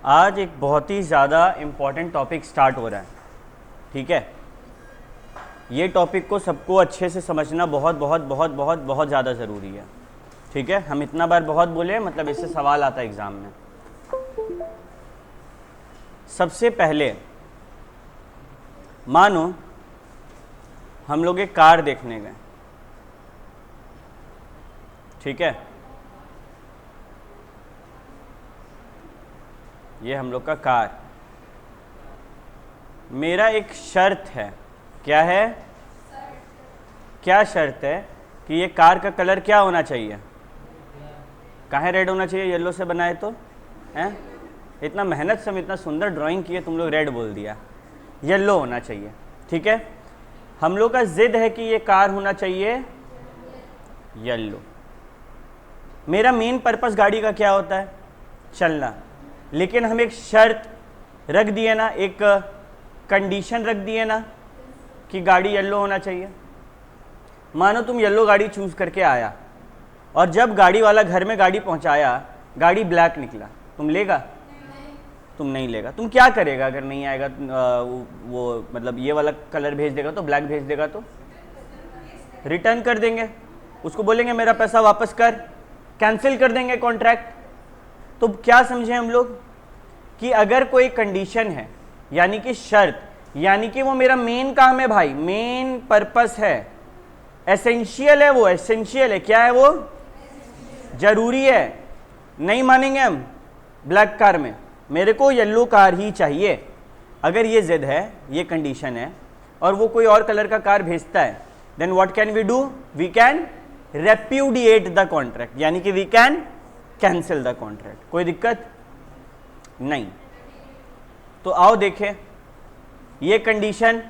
आज एक बहुत ही ज़्यादा इम्पॉर्टेंट टॉपिक स्टार्ट हो रहा है, ठीक है। ये टॉपिक को सबको अच्छे से समझना बहुत बहुत बहुत बहुत बहुत ज़्यादा ज़रूरी है, ठीक है। हम इतना बार बहुत बोले, मतलब इससे सवाल आता है एग्ज़ाम में। सबसे पहले मानो हम लोग एक कार देखने गए, ठीक है। ये हम लोग का कार। मेरा एक शर्त है, क्या है? क्या शर्त है कि ये कार का कलर क्या होना चाहिए? काहे रेड होना चाहिए? येलो से बनाए तो हैं? इतना मेहनत से हम इतना सुंदर ड्राइंग किए, तुम लोग रेड बोल दिया। येलो होना चाहिए, ठीक है। हम लोग का जिद है कि ये कार होना चाहिए येलो। मेरा मेन पर्पस गाड़ी का क्या होता है? चलना। लेकिन हम एक शर्त रख दिए ना, एक कंडीशन रख दिए ना कि गाड़ी येलो होना चाहिए। मानो तुम येलो गाड़ी चूज करके आया और जब गाड़ी वाला घर में गाड़ी पहुंचाया, गाड़ी ब्लैक निकला, तुम लेगा? तुम नहीं लेगा। तुम क्या करेगा अगर नहीं आएगा? वो मतलब ये वाला कलर भेज देगा तो ब्लैक भेज देगा तो रिटर्न कर देंगे, उसको बोलेंगे मेरा पैसा वापस कर, कैंसिल कर देंगे कॉन्ट्रैक्ट। तो क्या समझे हम लोग कि अगर कोई कंडीशन है, यानी कि शर्त, यानी कि वो मेरा मेन काम है भाई, मेन पर्पस है, एसेंशियल है, वो एसेंशियल है। क्या है वो? जरूरी है। नहीं मानेंगे हम ब्लैक कार में, मेरे को येलो कार ही चाहिए। अगर ये जिद है, ये कंडीशन है और वो कोई और कलर का कार भेजता है, then what can we do? We can repudiate the contract, यानी कि we can cancel the contract. कोई दिक्कत नहीं। तो आओ देखें ये कंडीशन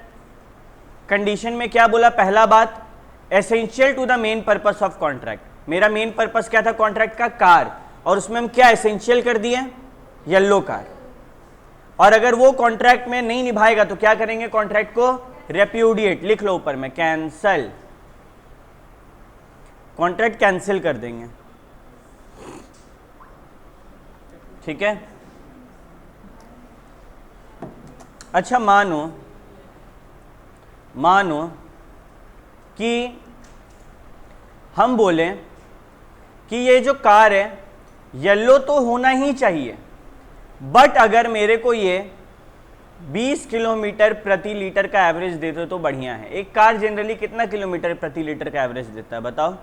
में क्या बोला? पहला बात, essential to the main purpose of contract. मेरा मेन पर्पस क्या था कॉन्ट्रैक्ट का? कार। और उसमें हम क्या एसेंशियल कर दिए? Yellow car. और अगर वो कॉन्ट्रैक्ट में नहीं निभाएगा तो क्या करेंगे? कॉन्ट्रैक्ट को रेप्यूडिएट, लिख लो ऊपर में, कैंसल, कॉन्ट्रैक्ट कैंसिल कर देंगे, ठीक है। अच्छा मानो कि हम बोले कि ये जो कार है येलो तो होना ही चाहिए, बट अगर मेरे को ये 20 किलोमीटर प्रति लीटर का एवरेज देते तो बढ़िया है। एक कार जनरली कितना किलोमीटर प्रति लीटर का एवरेज देता है बताओ?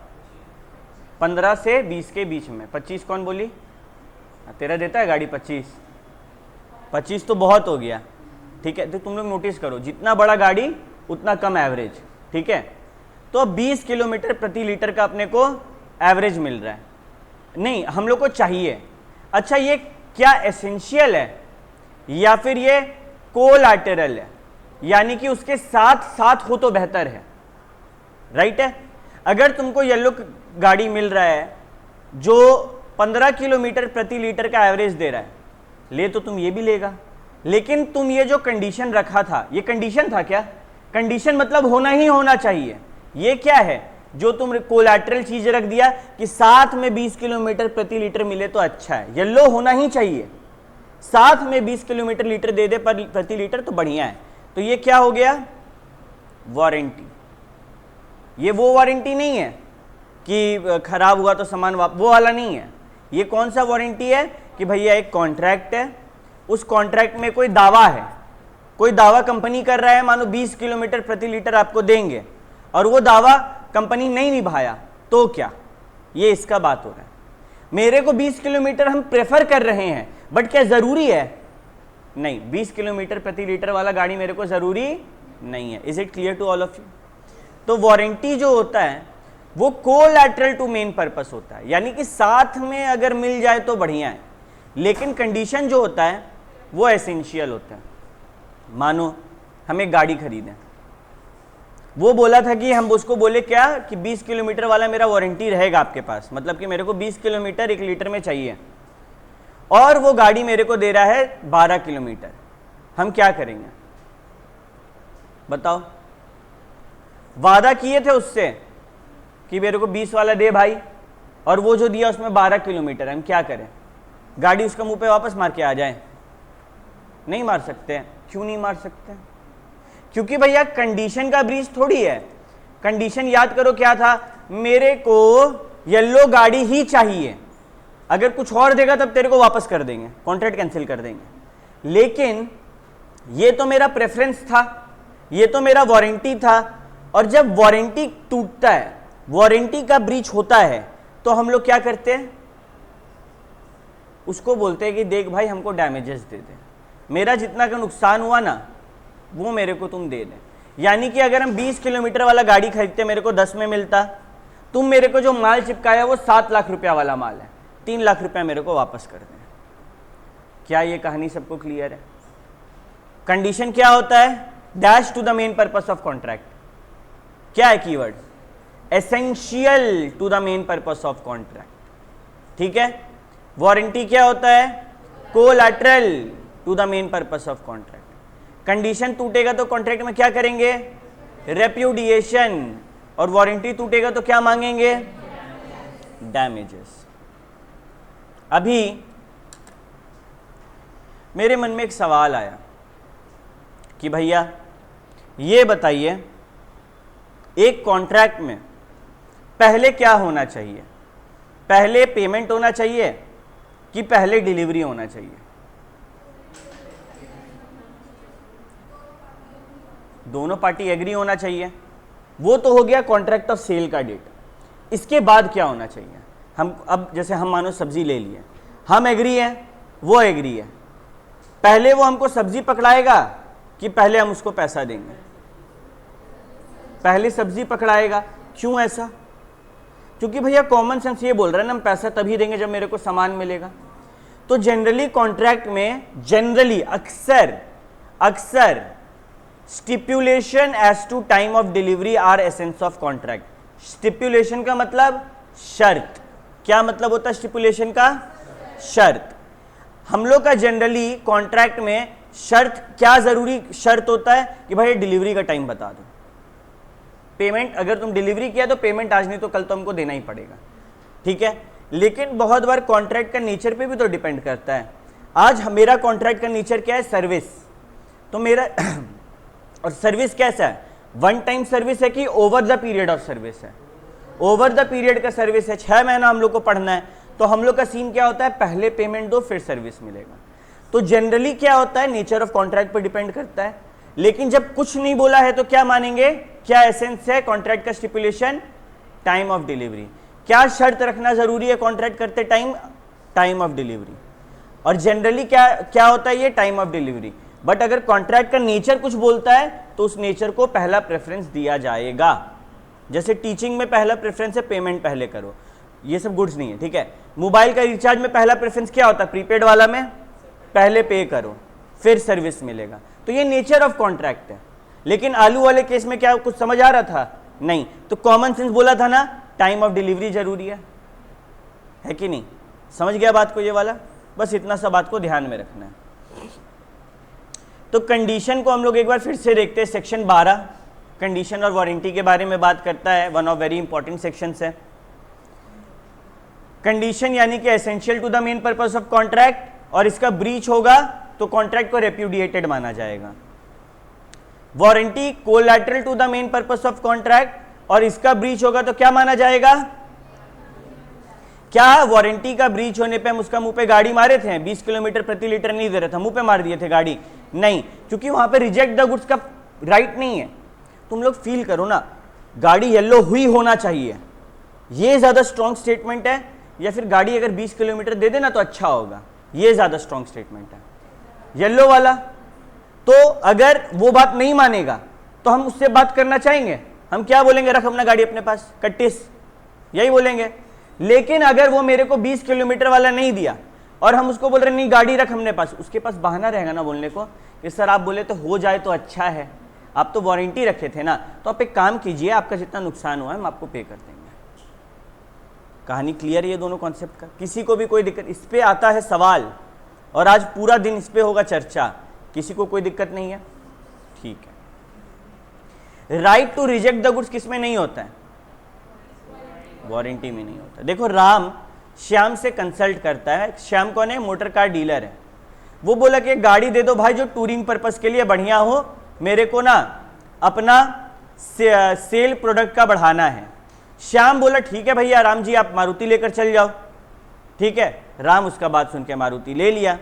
15 से 20 के बीच में। 25 कौन बोली? तेरा देता है गाड़ी 25 तो बहुत हो गया, ठीक है। तो तुम लोग नोटिस करो, जितना बड़ा गाड़ी उतना कम एवरेज, ठीक है। तो अब 20 किलोमीटर प्रति लीटर का अपने को एवरेज मिल रहा है, नहीं हम लोग को चाहिए। अच्छा ये क्या एसेंशियल है या फिर ये कोलैटरल है, यानी कि उसके साथ साथ हो तो बेहतर है, राइट है। अगर तुमको येलो गाड़ी मिल रहा है जो 15 किलोमीटर प्रति लीटर का एवरेज दे रहा है, ले तो तुम ये भी लेगा। लेकिन तुम ये जो कंडीशन रखा था, ये कंडीशन था क्या? कंडीशन मतलब होना ही होना चाहिए। ये क्या है जो तुम कोलैटरल चीज रख दिया कि साथ में 20 किलोमीटर प्रति लीटर मिले तो अच्छा है, येलो होना ही चाहिए, साथ में 20 किलोमीटर लीटर दे दे पर प्रति लीटर तो बढ़िया है। तो ये क्या हो गया? वारंटी। ये वो वारंटी नहीं है कि खराब हुआ तो सामान वो वाला नहीं है। ये कौन सा वारंटी है कि भैया एक कॉन्ट्रैक्ट है, उस कॉन्ट्रैक्ट में कोई दावा है, कोई दावा कंपनी कर रहा है, मानो 20 किलोमीटर प्रति लीटर आपको देंगे और वो दावा कंपनी नहीं निभाया तो क्या? ये इसका बात हो रहा है। मेरे को 20 किलोमीटर हम प्रेफर कर रहे हैं, बट क्या जरूरी है? नहीं, 20 किलोमीटर प्रति लीटर वाला गाड़ी मेरे को जरूरी नहीं है। Is it clear to all of you? तो वारंटी जो होता है वो कोलैटरल टू मेन पर्पस होता है, यानी कि साथ में अगर मिल जाए तो बढ़िया है। लेकिन कंडीशन जो होता है वो एसेंशियल होता है। मानो हम एक गाड़ी खरीदें, वो बोला था कि हम उसको बोले क्या कि 20 किलोमीटर वाला मेरा वारंटी रहेगा आपके पास, मतलब कि मेरे को 20 किलोमीटर 1 लीटर में चाहिए, और वो गाड़ी मेरे को दे रहा है 12 किलोमीटर। हम क्या करेंगे बताओ? वादा किए थे उससे कि मेरे को 20 वाला दे भाई, और वो जो दिया उसमें 12 किलोमीटर है, हम क्या करें? गाड़ी उसका मुंह पे वापस मार के आ जाए? नहीं मार सकते हैं। क्यों नहीं मार सकते? क्योंकि भैया कंडीशन का ब्रीच थोड़ी है। कंडीशन याद करो क्या था, मेरे को येलो गाड़ी ही चाहिए, अगर कुछ और देगा तब तेरे को वापस कर देंगे, कॉन्ट्रैक्ट कैंसिल कर देंगे। लेकिन ये तो मेरा प्रेफरेंस था, ये तो मेरा वारंटी था, और जब वारंटी टूटता है, वारंटी का ब्रीच होता है, तो हम लोग क्या करते हैं, उसको बोलते हैं कि देख भाई हमको डैमेजेस दे दे, मेरा जितना का नुकसान हुआ ना वो मेरे को तुम दे दे। यानी कि अगर हम 20 किलोमीटर वाला गाड़ी खरीदते मेरे को 10 में मिलता, तुम मेरे को जो माल चिपकाया वो 7 लाख रुपया वाला माल है, 3 लाख रुपया मेरे को वापस कर दें। क्या ये कहानी सबको क्लियर है? कंडीशन क्या होता है? Dash to the main purpose of contract. क्या है keyword? Essential to the main purpose of contract. ठीक है। वारंटी क्या होता है? Collateral to the main purpose of contract. Condition टूटेगा तो कॉन्ट्रैक्ट में क्या करेंगे? रेप्यूडिएशन। और वारंटी टूटेगा तो क्या मांगेंगे? डैमेजेस। अभी मेरे मन में एक सवाल आया कि भैया ये बताइए, एक कॉन्ट्रैक्ट में पहले क्या होना चाहिए? पहले पेमेंट होना चाहिए कि पहले डिलीवरी होना चाहिए? दोनों पार्टी एग्री होना चाहिए। वो तो हो गया कॉन्ट्रैक्ट ऑफ सेल का डेट। इसके बाद क्या होना चाहिए? हम अब जैसे हम मानो सब्जी ले लिए, हम एग्री हैं, वो एग्री है, पहले वो हमको सब्जी पकड़ाएगा कि पहले हम उसको पैसा देंगे? पहले सब्जी पकड़ाएगा। क्यों ऐसा? क्योंकि भैया कॉमन सेंस ये बोल रहा है ना, हम पैसा तभी देंगे जब मेरे को सामान मिलेगा। तो जनरली कॉन्ट्रैक्ट में जनरली अक्सर stipulation as to time of delivery are essence of contract. Stipulation का मतलब शर्त। क्या मतलब होता है स्टिपुलेशन का? शर्त। हम लोग का जनरली कॉन्ट्रैक्ट में शर्त, क्या जरूरी शर्त होता है कि भाई डिलीवरी का टाइम बता दो, पेमेंट अगर तुम डिलीवरी किया तो पेमेंट आज नहीं तो कल तो हमको देना ही पड़ेगा। ठीक है। लेकिन बहुत बार कॉन्ट्रैक्ट का नेचर पे भी तो डिपेंड करता है। आज मेरा कॉन्ट्रैक्ट का नेचर क्या है? सर्विस। तो मेरा और सर्विस कैसा है? वन टाइम सर्विस है कि over the period of service है? ओवर द पीरियड का सर्विस है। 6 महीना हम लोग को पढ़ना है, तो हम लोग का सीन क्या होता है? पहले पेमेंट दो फिर सर्विस मिलेगा। तो जनरली क्या होता है? नेचर ऑफ कॉन्ट्रैक्ट पर डिपेंड करता है। लेकिन जब कुछ नहीं बोला है तो क्या मानेंगे? क्या एसेंस है कॉन्ट्रैक्ट का? Stipulation, time of delivery. क्या शर्त रखना जरूरी है कॉन्ट्रैक्ट करते टाइम? Time of delivery. और जनरली क्या होता है? ये टाइम ऑफ डिलीवरी। बट अगर कॉन्ट्रैक्ट का नेचर कुछ बोलता है तो उस नेचर को पहला प्रेफरेंस दिया जाएगा। जैसे टीचिंग में पहला प्रेफरेंस है पेमेंट पहले करो, ये सब गुड्स नहीं है। ठीक है। मोबाइल का रिचार्ज में पहला प्रेफरेंस क्या होता है? प्रीपेड वाला में पहले पे करो फिर सर्विस मिलेगा। तो ये नेचर ऑफ कॉन्ट्रैक्ट है। लेकिन आलू वाले केस में क्या कुछ समझ आ रहा था? नहीं। तो कॉमन सेंस बोला था ना, टाइम ऑफ डिलीवरी जरूरी है कि नहीं? समझ गया बात को? ये वाला बस इतना सा बात को ध्यान में रखना है। तो कंडीशन को हम लोग एक बार फिर से देखते हैं। सेक्शन 12 कंडीशन और वारंटी के बारे में बात करता है। One of very important sections है। कंडीशन यानी कि essential to the main purpose of contract, और इसका ब्रीच होगा तो कॉन्ट्रैक्ट को रेप्यूडिएटेड माना जाएगा। Warranty collateral to the main purpose of contract, और इसका ब्रीच होगा तो क्या माना जाएगा? क्या वारंटी का ब्रीच होने पे हम उसका मुंह पे गाड़ी मारे थे? 20 किलोमीटर प्रति लीटर नहीं दे रहा था, मुंह पे मार दिए थे गाड़ी? नहीं, क्योंकि वहां पे रिजेक्ट द गुड्स का राइट नहीं है। तुम लोग फील करो ना, गाड़ी येलो हुई होना चाहिए, ये ज्यादा स्ट्रॉन्ग स्टेटमेंट है, या फिर गाड़ी अगर 20 किलोमीटर दे देना तो अच्छा होगा, ये ज्यादा स्ट्रॉन्ग स्टेटमेंट है येलो वाला। तो अगर वो बात नहीं मानेगा तो हम उससे बात करना चाहेंगे, हम क्या बोलेंगे? रख अपना गाड़ी अपने पास, कट्टिस, यही बोलेंगे। लेकिन अगर वो मेरे को 20 किलोमीटर वाला नहीं दिया और हम उसको बोल रहे नहीं गाड़ी रख हमने पास, उसके पास बहाना रहेगा ना बोलने को कि सर आप बोले तो हो जाए तो अच्छा है, आप तो वारंटी रखे थे ना, तो आप एक काम कीजिए, आपका जितना नुकसान हुआ है हम आपको पे कर देंगे। कहानी क्लियर है ये दोनों कॉन्सेप्ट का? किसी को भी कोई दिक्कत? इस पे आता है सवाल और आज पूरा दिन इस पे होगा चर्चा। किसी को कोई दिक्कत नहीं है? ठीक है। Right to reject the goods किस में नहीं होता है? वारंटी में नहीं होता। देखो राम श्याम से कंसल्ट करता है। श्याम कौन है? मोटर कार डीलर है। वो बोला कि गाड़ी दे दो भाई जो टूरिंग पर्पस के लिए बढ़िया हो, मेरे को ना अपना सेल प्रोडक्ट का बढ़ाना है। श्याम बोला ठीक है भैया राम जी आप मारुति लेकर चल जाओ। ठीक है, राम उसका बात सुन के मारुति ले लिया।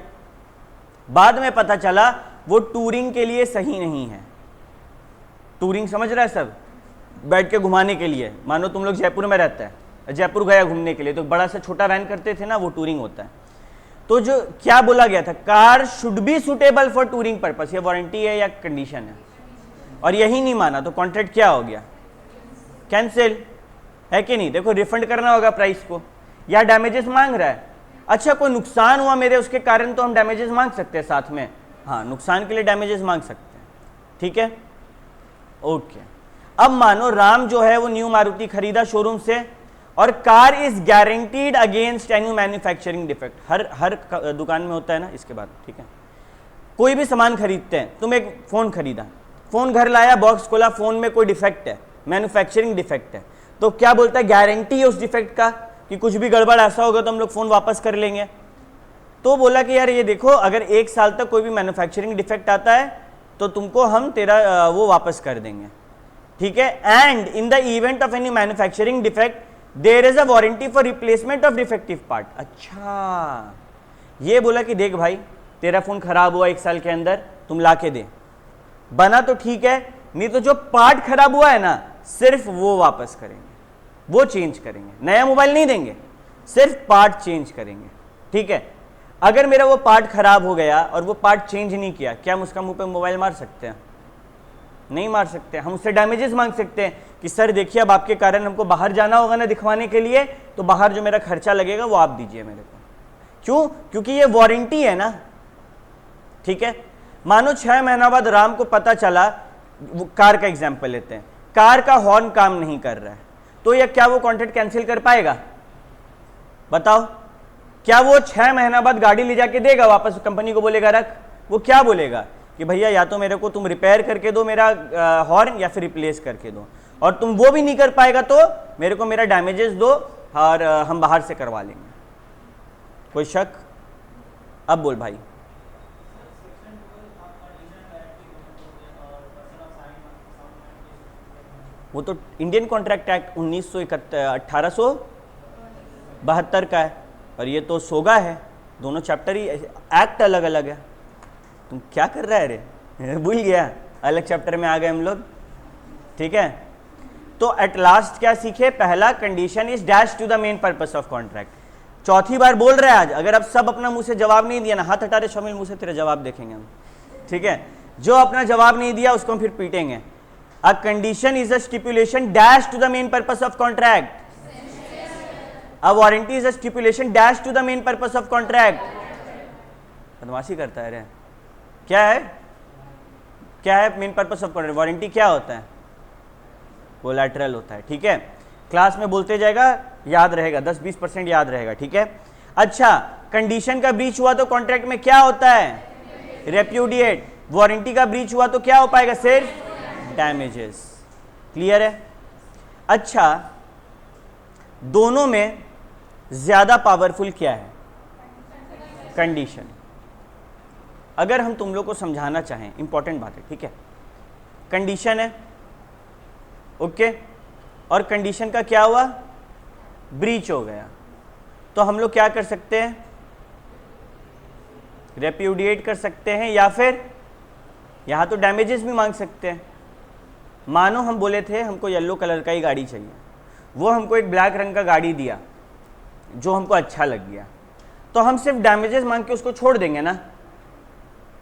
बाद में पता चला वो टूरिंग के लिए सही नहीं है। टूरिंग समझ रहा है सब, बैठ के घुमाने के लिए। मानो तुम लोग जयपुर में रहता है, जयपुर गया घूमने के लिए, तो बड़ा सा छोटा वैन करते थे ना, वो टूरिंग होता है। तो जो क्या बोला गया था, car should be suitable for touring purpose, ये वारंटी है या कंडीशन है? और यही नहीं माना तो कॉन्ट्रैक्ट क्या हो गया, कैंसिल, है कि नहीं? देखो रिफंड करना होगा प्राइस को, या डैमेजेस मांग रहा है। अच्छा कोई नुकसान हुआ मेरे उसके कारण तो हम डैमेजेस मांग सकते हैं साथ में, हाँ नुकसान के लिए डैमेजेस मांग सकते हैं। ठीक है, ओके। अब मानो राम जो है वो न्यू मारुति खरीदा शोरूम से, और car is guaranteed against any manufacturing defect. हर दुकान में होता है ना, इसके बाद ठीक है। कोई भी सामान खरीदते हैं, तुम एक फोन खरीदा, फोन घर लाया, बॉक्स खोला, फोन में कोई डिफेक्ट है, मैन्युफैक्चरिंग डिफेक्ट है, तो क्या बोलता है, गारंटी है उस डिफेक्ट का कि कुछ भी गड़बड़ ऐसा होगा तो हम लोग फोन वापस कर लेंगे। तो बोला कि यार ये देखो अगर 1 साल तक कोई भी मैन्युफैक्चरिंग डिफेक्ट आता है तो तुमको हम तेरा वो वापस कर देंगे। ठीक है, and in the event of any manufacturing defect there is a warranty for replacement of defective part. अच्छा, ये बोला कि देख भाई तेरा फोन खराब हुआ 1 साल के अंदर, तुम ला के दे, बना तो ठीक है, नहीं तो जो पार्ट खराब हुआ है ना सिर्फ वो वापस करेंगे, वो चेंज करेंगे, नया मोबाइल नहीं देंगे, सिर्फ पार्ट चेंज करेंगे। ठीक है, अगर मेरा वो पार्ट खराब हो गया और वो पार्ट चेंज नहीं किया, क्या हम उसका मुंह पे मोबाइल मार सकते हैं? नहीं मार सकते। हम उससे डैमेजेस मांग सकते हैं कि सर देखिए अब आपके कारण हमको बाहर जाना होगा ना दिखवाने के लिए, तो बाहर जो मेरा खर्चा लगेगा वो आप दीजिए मेरे को। क्यों? क्योंकि ये वारंटी है ना। ठीक है, मानो 6 महीना बाद राम को पता चला, कार का एग्जाम्पल लेते हैं, कार का हॉर्न काम नहीं कर रहा है, तो ये क्या वो कॉन्ट्रैक्ट कैंसिल कर पाएगा? बताओ, क्या वो 6 महीना बाद गाड़ी ले जाके देगा वापस, कंपनी को बोलेगा रख? वो क्या बोलेगा कि भैया या तो मेरे को तुम रिपेयर करके दो मेरा हॉर्न, या फिर रिप्लेस करके दो, और तुम वो भी नहीं कर पाएगा तो मेरे को मेरा डैमेजेस दो और हम बाहर से करवा लेंगे। कोई शक? अब बोल भाई। वो तो इंडियन कॉन्ट्रैक्ट एक्ट 1872 का है, और ये तो सोगा है, दोनों चैप्टर ही, एक्ट अलग अलग है। तुम क्या कर रहा है रे, भूल गया, अलग चैप्टर में आ गए हम लोग। ठीक है, तो एट लास्ट क्या सीखे? पहला, condition is dash to the main purpose of contract. चौथी बार बोल रहे हैं आज, अगर आप सब अपना मुंह से जवाब नहीं दिया ना, हाथ हटा रहे शामिल, मुंह से तेरा जवाब देखेंगे हम। ठीक है, जो अपना जवाब नहीं दिया उसको हम फिर पीटेंगे। A condition is a stipulation dash to the main purpose of contract. A warranty is a stipulation dash to the main purpose of contract. बदमाशी करता है रे, क्या है, क्या है main purpose of contract? Warranty क्या होता है? कोलैटरल होता है। ठीक है, क्लास में बोलते जाएगा, याद रहेगा, 10-20% याद रहेगा। ठीक है, अच्छा, कंडीशन का ब्रीच हुआ तो कॉन्ट्रैक्ट में क्या होता है? रेप्यूडिएट। वारंटी का ब्रीच हुआ तो क्या हो पाएगा? सिर्फ डैमेजेस। क्लियर है? अच्छा, दोनों में ज्यादा पावरफुल क्या है? कंडीशन। अगर हम तुम लोग को समझाना चाहें, इंपॉर्टेंट बात है, ठीक है, कंडीशन है, ओके, और कंडीशन का क्या हुआ? ब्रीच हो गया, तो हम लोग क्या कर सकते हैं? रेप्यूडिएट कर सकते हैं, या फिर यहां तो डैमेजेस भी मांग सकते हैं। मानो हम बोले थे हमको येलो कलर का ही गाड़ी चाहिए, वो हमको एक ब्लैक रंग का गाड़ी दिया जो हमको अच्छा लग गया, तो हम सिर्फ डैमेजेस मांग के उसको छोड़ देंगे ना?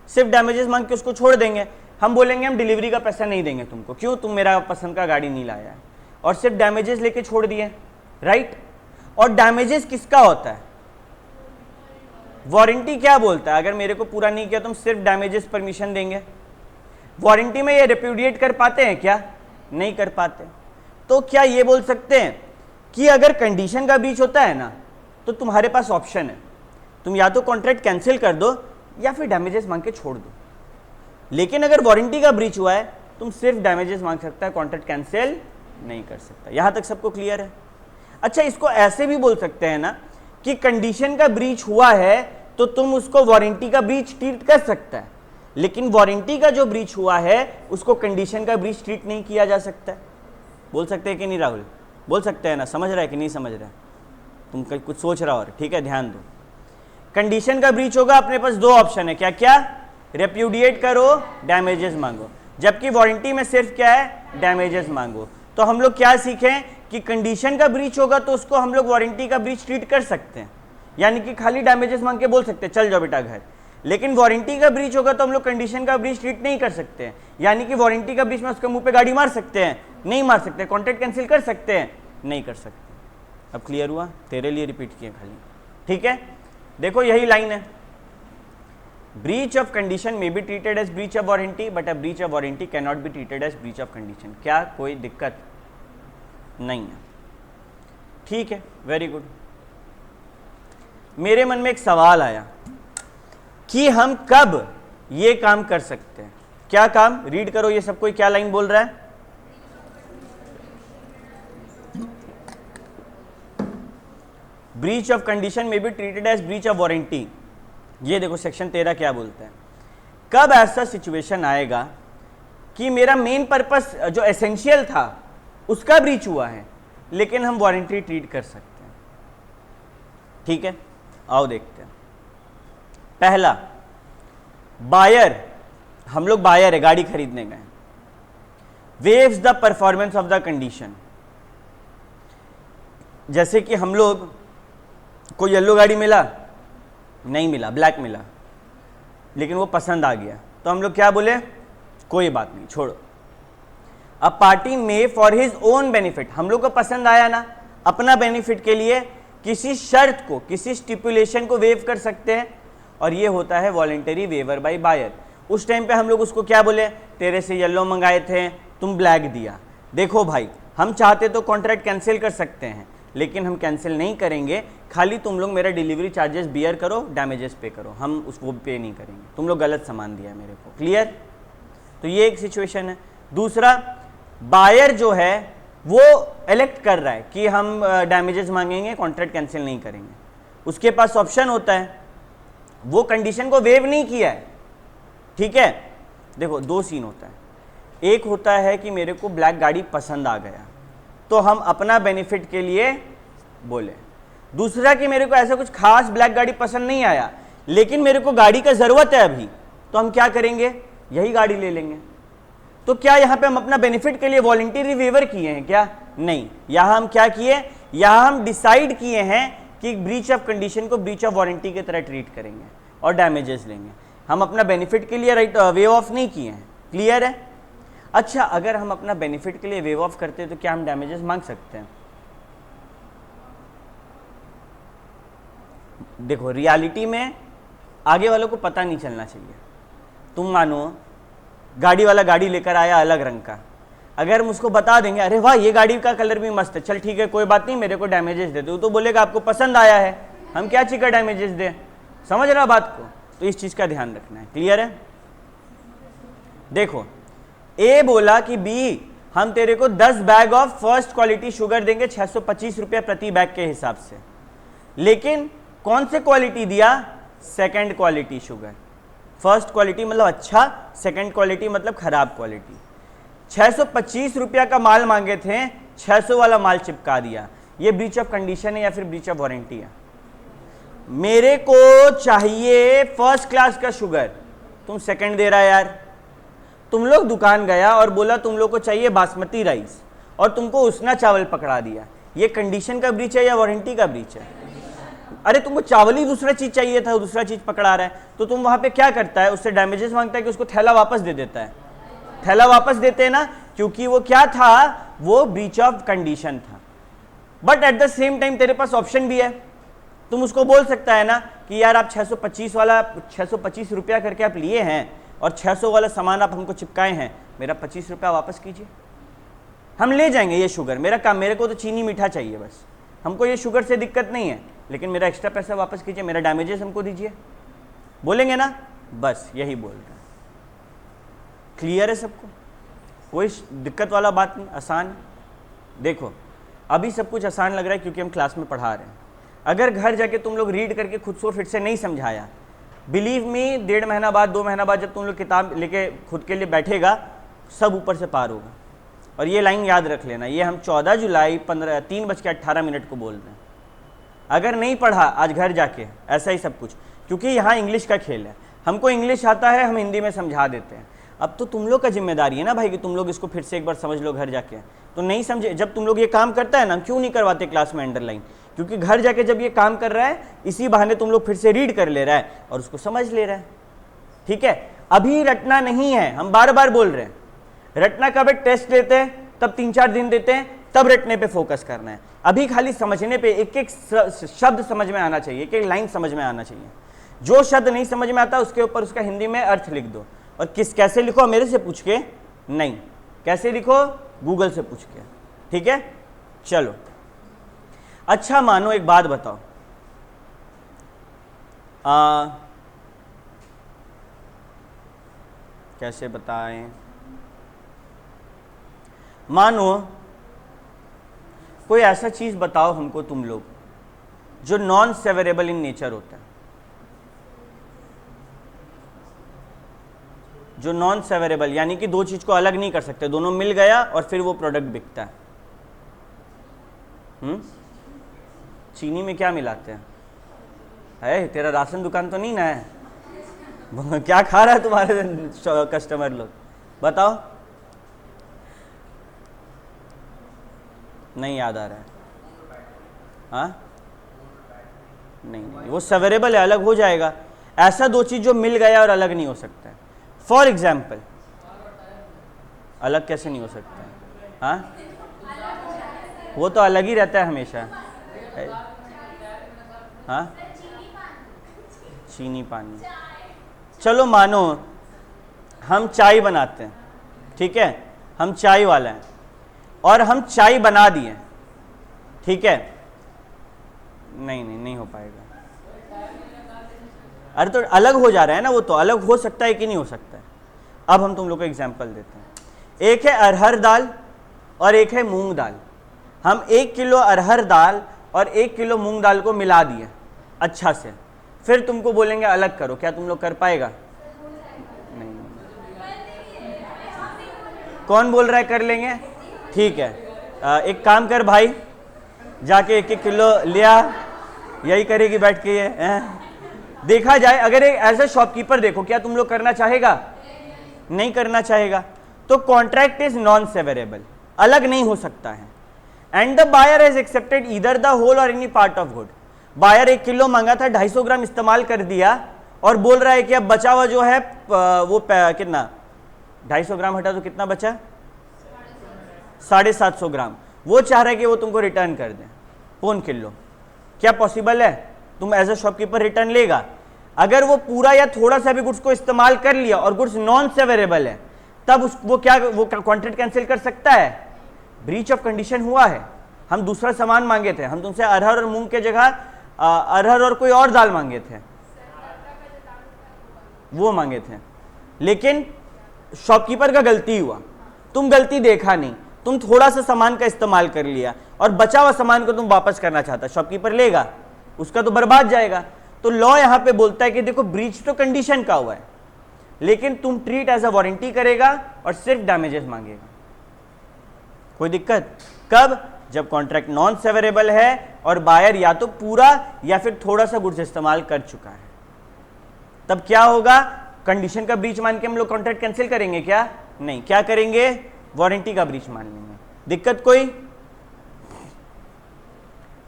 सिर्फ डैमेजेस मांग के उसको छोड़ देंगे। हम बोलेंगे हम डिलीवरी का पैसा नहीं देंगे तुमको, क्यों? तुम मेरा पसंद का गाड़ी नहीं लाया है, और सिर्फ डैमेजेस लेके छोड़ दिए, राइट? और डैमेजेस किसका होता है? वारंटी क्या बोलता है? अगर मेरे को पूरा नहीं किया तो हम सिर्फ डैमेजेस परमिशन देंगे। वारंटी में ये रिप्यूडिएट कर पाते हैं क्या? नहीं कर पाते। तो क्या ये बोल सकते हैं कि अगर कंडीशन का ब्रीच होता है ना, तो तुम्हारे पास ऑप्शन है, तुम या तो कॉन्ट्रैक्ट कैंसिल कर दो या फिर डैमेजेस मांग के छोड़ दो। लेकिन अगर वारंटी का ब्रीच हुआ है, तुम सिर्फ डैमेजेस मांग सकता है, कॉन्ट्रैक्ट कैंसिल नहीं कर सकता। यहां तक सबको क्लियर है? अच्छा, इसको ऐसे भी बोल सकते हैं ना कि कंडीशन का ब्रीच हुआ है तो तुम उसको वारंटी का ब्रीच ट्रीट कर सकता है, लेकिन वारंटी का जो ब्रीच हुआ है उसको कंडीशन का ब्रीच ट्रीट नहीं किया जा सकता है। बोल सकते हैं कि नहीं राहुल? बोल सकते हैं ना? समझ रहा है कि नहीं समझ रहा है? तुम कुछ सोच रहा हो, ठीक है, ध्यान दो। कंडीशन का ब्रीच होगा, अपने पास दो ऑप्शन है, क्या क्या? रेप्यूडिएट करो, डैमेजेस मांगो। जबकि वारंटी में सिर्फ क्या है? डैमेजेस मांगो। तो हम लोग क्या सीखें कि कंडीशन का ब्रीच होगा तो उसको हम लोग वारंटी का ब्रीच ट्रीट कर सकते हैं, यानी कि खाली डैमेजेस मांग के बोल सकते हैं चल जाओ बेटा घर। लेकिन वारंटी का ब्रीच होगा तो हम लोग कंडीशन का ब्रीच ट्रीट नहीं कर सकते हैं, यानी कि वारंटी का ब्रीच में उसके मुंह पे गाड़ी मार सकते हैं? नहीं मार सकते। कॉन्ट्रैक्ट कैंसिल कर सकते हैं? नहीं कर सकते। अब क्लियर हुआ? तेरे लिए रिपीट किए खाली, ठीक है। देखो यही लाइन है, breach of condition may be treated as breach of warranty but a breach of warranty can not be treated as breach of condition. क्या कोई दिक्कत नहीं है? ठीक है, वेरी गुड। मेरे मन में एक सवाल आया कि हम कब ये काम कर सकते हैं। क्या काम? रीड करो ये सब। कोई क्या लाइन बोल रहा है? Breach of condition may be treated as breach of warranty. ये देखो सेक्शन 13 क्या बोलता है। कब ऐसा सिचुएशन आएगा कि मेरा मेन पर्पस जो एसेंशियल था उसका ब्रीच हुआ है, लेकिन हम वारंटी ट्रीट कर सकते हैं। ठीक है, आओ देखते हैं। पहला, बायर, हम लोग बायर है, गाड़ी खरीदने गए, waves the performance of the condition. जैसे कि हम लोग कोई येलो गाड़ी मिला, नहीं मिला, ब्लैक मिला, लेकिन वो पसंद आ गया, तो हम लोग क्या बोले? कोई बात नहीं, छोड़ो। अ पार्टी में फॉर हिज ओन बेनिफिट, हम लोग को पसंद आया ना, अपना बेनिफिट के लिए किसी शर्त को, किसी स्टिपुलेशन को वेव कर सकते हैं, और ये होता है वॉलेंटरी वेवर बाय बायर। उस टाइम पे हम लोग उसको क्या बोले? तेरे से येलो मंगाए थे, तुम ब्लैक दिया। देखो भाई, हम चाहते तो कॉन्ट्रैक्ट कैंसिल कर सकते हैं, लेकिन हम कैंसिल नहीं करेंगे, खाली तुम लोग मेरा डिलीवरी चार्जेस बियर करो, डैमेजेस पे करो, हम उसको पे नहीं करेंगे, तुम लोग गलत सामान दिया मेरे को। क्लियर? तो ये एक सिचुएशन है। दूसरा, बायर जो है वो इलेक्ट कर रहा है कि हम डैमेजेस मांगेंगे, कॉन्ट्रैक्ट कैंसिल नहीं करेंगे। उसके पास ऑप्शन होता है, वो कंडीशन को वेव नहीं किया है। ठीक है, देखो दो सीन होता है। एक होता है कि मेरे को ब्लैक गाड़ी पसंद आ गया, तो हम अपना बेनिफिट के लिए बोले। दूसरा कि मेरे को ऐसा कुछ खास ब्लैक गाड़ी पसंद नहीं आया, लेकिन मेरे को गाड़ी का जरूरत है अभी, तो हम क्या करेंगे? यही गाड़ी ले लेंगे। तो क्या यहाँ पे हम अपना बेनिफिट के लिए वॉलंटरी वेवर किए हैं क्या? नहीं। यहाँ हम क्या किए? यहाँ हम डिसाइड किए हैं कि ब्रीच ऑफ कंडीशन को ब्रीच ऑफ वारंटी की तरह ट्रीट करेंगे और डैमेजेस लेंगे। हम अपना बेनिफिट के लिए राइट वेव ऑफ नहीं किए हैं। क्लियर है? अच्छा, अगर हम अपना बेनिफिट के लिए वेव ऑफ करते हैं तो क्या हम डैमेजेस मांग सकते हैं? देखो, रियलिटी में आगे वालों को पता नहीं चलना चाहिए। तुम मानो गाड़ी वाला गाड़ी लेकर आया अलग रंग का, अगर हम उसको बता देंगे अरे वाह ये गाड़ी का कलर भी मस्त है, चल ठीक है कोई बात नहीं, मेरे को डैमेजेस दे दो, तो बोलेगा आपको पसंद आया है, हम क्या चाहिए डैमेजेस दे। समझ रहा बात को? तो इस चीज का ध्यान रखना है। क्लियर है? देखो, ए बोला कि बी हम तेरे को 10 bag of first quality sugar देंगे 625 रुपया प्रति बैग के हिसाब से, लेकिन कौन से क्वालिटी दिया? Second quality sugar. First quality मतलब अच्छा, सेकंड क्वालिटी मतलब खराब क्वालिटी। 625 रुपया का माल मांगे थे, 600 वाला माल चिपका दिया। ये ब्रीच ऑफ कंडीशन है या फिर ब्रीच ऑफ वारंटी है? मेरे को चाहिए फर्स्ट क्लास का शुगर, तुम सेकंड दे रहा है यार। तुम लोग दुकान गया और बोला तुम लोग को चाहिए बासमती राइस, और तुमको उसना चावल पकड़ा दिया। ये कंडीशन का ब्रीच है या वारंटी का ब्रीच है? अरे तुमको चावल ही दूसरा चीज चाहिए था, दूसरा चीज पकड़ा रहा है, तो तुम वहां पे क्या करता है? उससे डैमेजेस मांगता है कि उसको थैला वापस दे देता है? थैला वापस देते हैं ना, क्योंकि वो क्या था? वो ब्रीच ऑफ कंडीशन था। But at the same time तेरे पास ऑप्शन भी है, तुम उसको बोल सकता है ना कि यार आप 625 रुपया करके आप लिए हैं और 600 वाला सामान आप हमको चिपकाए हैं, मेरा 25 रुपया वापस कीजिए, हम ले जाएंगे ये शुगर, मेरा काम, मेरे को तो चीनी मीठा चाहिए बस, हमको ये शुगर से दिक्कत नहीं है, लेकिन मेरा एक्स्ट्रा पैसा वापस कीजिए, मेरा डैमेजेस हमको दीजिए। बोलेंगे ना? बस यही बोल रहे हैं। क्लियर है सबको? कोई दिक्कत वाला बात नहीं, आसान। देखो अभी सब कुछ आसान लग रहा है क्योंकि हम क्लास में पढ़ा रहे हैं। अगर घर जाके तुम लोग रीड करके खुद को फिर से नहीं समझाया, बिलीव मी 1.5 महीना बाद 2 महीना बाद जब तुम लोग किताब लेके खुद के लिए बैठेगा, सब ऊपर से पार होगा। और ये लाइन याद रख लेना, ये हम 14 जुलाई 3:18 को बोल रहे हैं। अगर नहीं पढ़ा आज घर जाके ऐसा ही सब कुछ, क्योंकि यहाँ इंग्लिश का खेल है, हमको इंग्लिश आता है, हम हिंदी में समझा देते हैं। अब तो तुम लोग का जिम्मेदारी है ना भाई कि तुम लोग इसको फिर से एक बार समझ लो घर जाके। तो नहीं समझे, जब तुम लोग ये काम करता है ना, क्यों नहीं करवाते क्लास में अंडरलाइन? क्योंकि घर जाके जब ये काम कर रहा है, इसी बहाने तुम लोग फिर से रीड कर ले रहा है और उसको समझ ले रहा है। ठीक है, अभी रटना नहीं है, हम बार बार बोल रहे हैं। रटना कब? टेस्ट लेते हैं तब 3-4 दिन देते हैं, तब रटने पे फोकस करना है। अभी खाली समझने पे एक एक शब्द समझ में आना चाहिए, एक एक लाइन समझ में आना चाहिए। जो शब्द नहीं समझ में आता उसके ऊपर उसका हिंदी में अर्थ लिख दो। और कैसे लिखो? मेरे से पूछ के नहीं, कैसे लिखो? गूगल से पूछ के। ठीक है, चलो। अच्छा मानो एक बात बताओ, कैसे बताएं? मानो कोई ऐसा चीज बताओ हमको तुम लोग जो नॉन सेवरेबल इन नेचर होता है, जो नॉन सेवरेबल यानी कि दो चीज को अलग नहीं कर सकते, दोनों मिल गया और फिर वो प्रोडक्ट बिकता है। चीनी में क्या मिलाते हैं? है तेरा राशन दुकान तो नहीं ना है? क्या खा रहा है तुम्हारे कस्टमर लोग? बताओ। नहीं याद आ रहा है? हाँ, नहीं, वो सेवरेबल है, अलग हो जाएगा। ऐसा दो चीज जो मिल गया और अलग नहीं हो सकता है। फॉर एग्जाम्पल, अलग कैसे नहीं हो सकता है? हाँ, वो तो अलग ही रहता है हमेशा। हाँ, चीनी पानी। चलो मानो हम चाय बनाते हैं, ठीक है, हम चाय वाला हैं और हम चाय बना दिए, ठीक है। नहीं हो पाएगा। अरे तो अलग हो जा रहा है ना, वो तो अलग हो सकता है कि नहीं हो सकता है। अब हम तुम लोग को एग्जांपल देते हैं। एक है अरहर दाल और एक है मूंग दाल। हम 1 किलो अरहर दाल और 1 किलो मूंग दाल को मिला दिए अच्छा से, फिर तुमको बोलेंगे अलग करो, क्या तुम लोग कर पाएगा? नहीं। कौन बोल रहा है कर लेंगे? ठीक है, एक काम कर भाई, जाके 1-1 किलो लिया, यही करेगी बैठ के ये। देखा जाए अगर एक एज ए शॉपकीपर देखो, क्या तुम लोग करना चाहेगा? नहीं करना चाहेगा। तो कॉन्ट्रैक्ट इज नॉन सेवरेबल, अलग नहीं हो सकता है। And the buyer has accepted either the whole or any part of good. Buyer 1 kilo मांगा था, 250 ग्राम इस्तेमाल कर दिया और बोल रहा है कि अब बचा हुआ जो है वो कितना, 250 ग्राम हटा तो कितना बचा? 750 ग्राम। वो चाह रहा है कि वो तुमको रिटर्न कर दे 1 किलो। क्या पॉसिबल है? तुम एज ए शॉपकीपर रिटर्न लेगा? अगर वो पूरा या थोड़ा सा भी गुड्स को इस्तेमाल कर लिया और गुड्स नॉन सेवरेबल है, तब वो कॉन्ट्रैक्ट कैंसिल कर सकता है? ब्रीच ऑफ कंडीशन हुआ है। हम दूसरा सामान मांगे थे, हम तुमसे अरहर और मूंग के जगह अरहर और कोई और दाल मांगे थे, वो मांगे थे, लेकिन शॉपकीपर का गलती हुआ, तुम गलती देखा नहीं, तुम थोड़ा सा सामान का इस्तेमाल कर लिया और बचा हुआ सामान को तुम वापस करना चाहता, शॉपकीपर लेगा? उसका तो बर्बाद जाएगा। तो लॉ यहां पे बोलता है कि देखो ब्रीच तो कंडीशन का हुआ है, लेकिन तुम ट्रीट एज अ वारंटी करेगा और सिर्फ डैमेजेस मांगेगा। कोई दिक्कत? कब? जब कॉन्ट्रैक्ट नॉन सेवरेबल है और बायर या तो पूरा या फिर थोड़ा सा गुड्स इस्तेमाल कर चुका है, तब क्या होगा? कंडीशन का ब्रीच मान के हम लोग कॉन्ट्रैक्ट कैंसिल करेंगे क्या? नहीं। क्या करेंगे? वारंटी का ब्रीच मान लेंगे। दिक्कत कोई?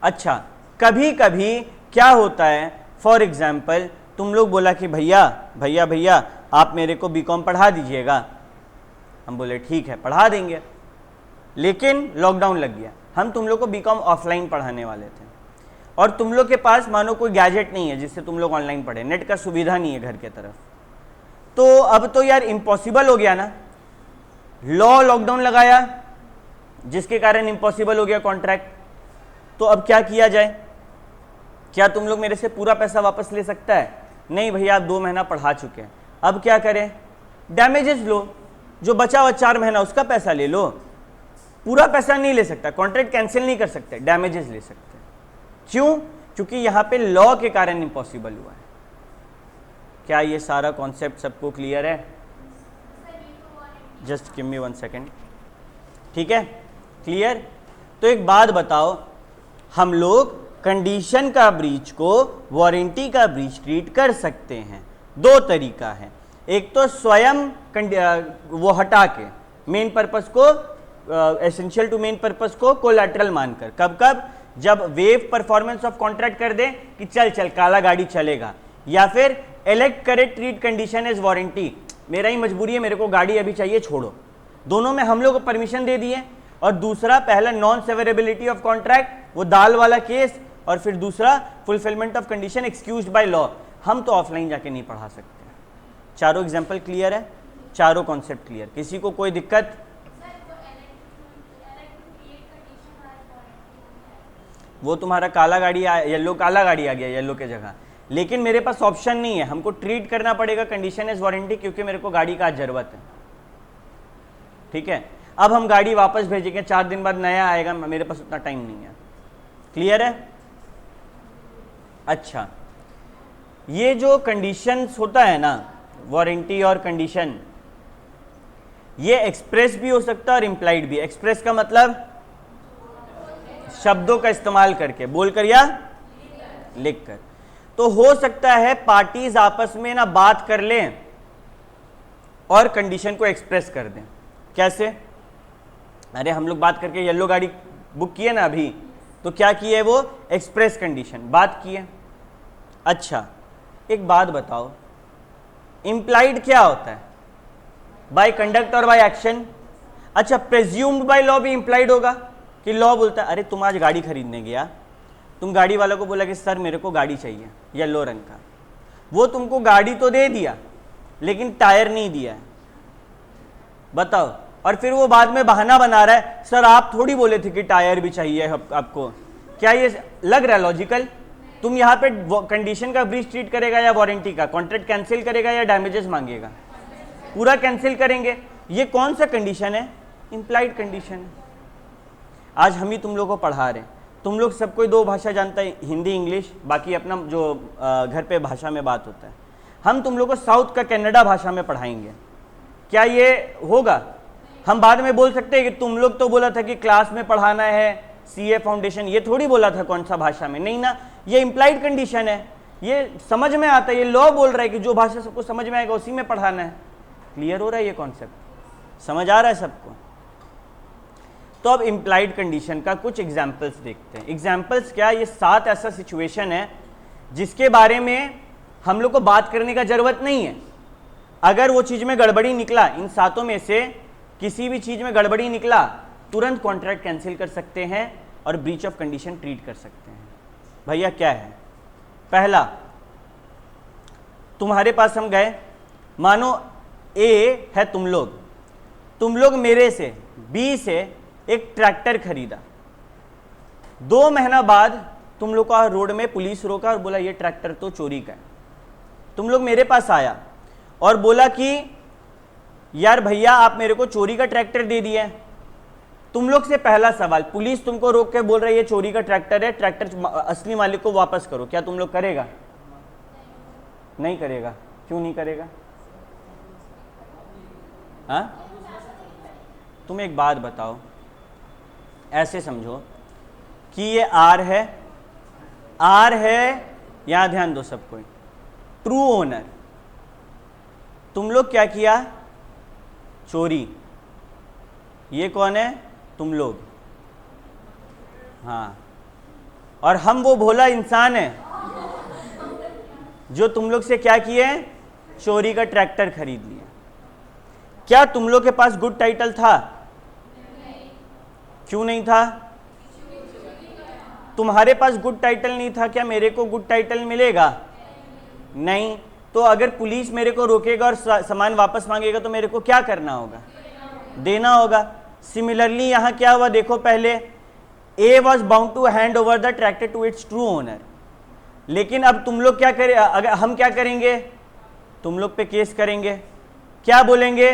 अच्छा, कभी कभी क्या होता है, फॉर एग्जाम्पल तुम लोग बोला कि भैया भैया भैया आप मेरे को बीकॉम पढ़ा दीजिएगा। हम बोले ठीक है पढ़ा देंगे, लेकिन लॉकडाउन लग गया। हम तुम लोग को बीकॉम ऑफलाइन पढ़ाने वाले थे और तुम लोग के पास मानो कोई गैजेट नहीं है जिससे तुम लोग ऑनलाइन पढ़े, नेट का सुविधा नहीं है घर के तरफ। तो अब तो यार इम्पॉसिबल हो गया ना, लॉकडाउन लगाया जिसके कारण इम्पॉसिबल हो गया कॉन्ट्रैक्ट। तो अब क्या किया जाए? क्या तुम लोग मेरे से पूरा पैसा वापस ले सकता है? नहीं भैया आप 2 महीना पढ़ा चुके हैं, अब क्या करें? डैमेजेस लो, जो बचा हुआ 4 महीना उसका पैसा ले लो। पूरा पैसा नहीं ले सकता, कॉन्ट्रैक्ट कैंसिल नहीं कर सकते, डैमेजेस ले सकते। क्यों? क्योंकि यहां पे लॉ के कारण इम्पॉसिबल हुआ है। क्या ये सारा कॉन्सेप्ट सबको क्लियर है? Just give me 1 second. ठीक है, क्लियर? तो एक बात बताओ, हम लोग कंडीशन का ब्रीच को वारंटी का ब्रीच ट्रीट कर सकते हैं। दो तरीका है, एक तो स्वयं वो हटा के मेन पर्पस को, एसेंशियल टू मेन पर्पस को कोलैटरल मानकर, कब कब, जब वेव परफॉर्मेंस ऑफ कॉन्ट्रैक्ट कर दे कि चल चल काला गाड़ी चलेगा, या फिर इलेक्ट करे ट्रीट कंडीशन एज वारंटी, मेरा ही मजबूरी है, मेरे को गाड़ी अभी चाहिए, छोड़ो। दोनों में हम लोग परमिशन दे दिए। और दूसरा, पहला नॉन सेवरेबिलिटी ऑफ कॉन्ट्रैक्ट, वो दाल वाला केस, और फिर दूसरा fulfilment of condition excused by law. हम तो ऑफलाइन जाके नहीं पढ़ा सकते। चारों एग्जाम्पल क्लियर है, चारों कॉन्सेप्ट क्लियर, किसी को कोई दिक्कत? वो तुम्हारा काला गाड़ी येलो, काला गाड़ी आ गया येलो के जगह, लेकिन मेरे पास ऑप्शन नहीं है, हमको ट्रीट करना पड़ेगा कंडीशन एज वारंटी, क्योंकि मेरे को गाड़ी का जरूरत है। ठीक है, अब हम गाड़ी वापस भेजेंगे, 4 दिन बाद नया आएगा, मेरे पास उतना टाइम नहीं है। क्लियर है? अच्छा, ये जो कंडीशंस होता है ना, वारंटी और कंडीशन, ये एक्सप्रेस भी हो सकता है और इम्प्लाइड भी। एक्सप्रेस का मतलब शब्दों का इस्तेमाल करके, बोलकर या लिखकर। तो हो सकता है पार्टीज आपस में ना बात कर लें और कंडीशन को एक्सप्रेस कर दें। कैसे? अरे हम लोग बात करके येलो गाड़ी बुक किए ना अभी, तो क्या किए वो? एक्सप्रेस कंडीशन बात किए। अच्छा, एक बात बताओ, इम्प्लाइड क्या होता है? बाय कंडक्ट और बाय एक्शन। अच्छा, प्रेज्यूम्ड बाय लॉ भी इम्प्लाइड होगा कि लॉ बोलता है, अरे तुम आज गाड़ी खरीदने गया, तुम गाड़ी वाला को बोला कि सर मेरे को गाड़ी चाहिए येलो रंग का, वो तुमको गाड़ी तो दे दिया लेकिन टायर नहीं दिया है, बताओ। और फिर वो बाद में बहाना बना रहा है, सर आप थोड़ी बोले थे कि टायर भी चाहिए आपको। क्या ये लग रहा है लॉजिकल? तुम यहाँ पे कंडीशन का ब्रीच ट्रीट करेगा या वारंटी का? कॉन्ट्रैक्ट कैंसिल करेगा या डैमेजेस मांगेगा? पूरा कैंसिल करेंगे। ये कौन सा कंडीशन है? इम्प्लाइड कंडीशन है। आज हम ही तुम लोग को पढ़ा रहे हैं, तुम लोग सब कोई 2 भाषा जानता है, हिंदी इंग्लिश, बाकी अपना जो घर पे भाषा में बात होता है। हम तुम लोग को साउथ का कन्नड़ा भाषा में पढ़ाएंगे, क्या ये होगा? हम बाद में बोल सकते हैं कि तुम लोग तो बोला था कि क्लास में पढ़ाना है सीए फाउंडेशन, ये थोड़ी बोला था कौन सा भाषा में? नहीं ना, ये इम्प्लाइड कंडीशन है, ये समझ में आता है, ये लॉ बोल रहा है कि जो भाषा सबको समझ में आएगा उसी में पढ़ाना है। क्लियर हो रहा है ये कॉन्सेप्ट? समझ आ रहा है सबको? तो अब इम्प्लाइड कंडीशन का कुछ एग्जाम्पल्स देखते हैं। एग्जाम्पल्स क्या? ये 7 ऐसा सिचुएशन है जिसके बारे में हम लोग को बात करने का जरूरत नहीं है। अगर वो चीज में गड़बड़ी निकला, इन 7 में से किसी भी चीज में गड़बड़ी निकला, तुरंत कॉन्ट्रैक्ट कैंसिल कर सकते हैं और ब्रीच ऑफ कंडीशन ट्रीट कर सकते हैं। भैया क्या है? पहला, तुम्हारे पास हम गए, मानो ए है तुम लोग मेरे से बी से एक ट्रैक्टर खरीदा। 2 महीना बाद तुम लोग का रोड में पुलिस रोका और बोला ये ट्रैक्टर तो चोरी का है। तुम लोग मेरे पास आया और बोला कि यार भैया आप मेरे को चोरी का ट्रैक्टर दे दिए। तुम लोग से पहला सवाल, पुलिस तुमको रोक के बोल रही है ये चोरी का ट्रैक्टर है, ट्रैक्टर असली मालिक को वापस करो, क्या तुम लोग करेगा? नहीं करेगा। क्यों नहीं करेगा? हाँ, तुम एक बात बताओ, ऐसे समझो कि ये आर है, यहां ध्यान दो सब कोई, ट्रू ओनर। तुम लोग क्या किया? चोरी। ये कौन है? तुम लोग। हाँ, और हम वो भोला इंसान है जो तुम लोग से क्या किए? चोरी का ट्रैक्टर खरीद लिया। क्या तुम लोग के पास गुड टाइटल था? क्यों नहीं था? तुम्हारे पास गुड टाइटल नहीं था, क्या मेरे को गुड टाइटल मिलेगा? नहीं। तो अगर पुलिस मेरे को रोकेगा और सामान वापस मांगेगा तो मेरे को क्या करना होगा? देना होगा। सिमिलरली यहां क्या हुआ देखो, पहले A was bound to hand over the tractor to its true owner, लेकिन अब तुम लोग क्या करें? अगर हम क्या करेंगे? तुम लोग पे केस करेंगे। क्या बोलेंगे?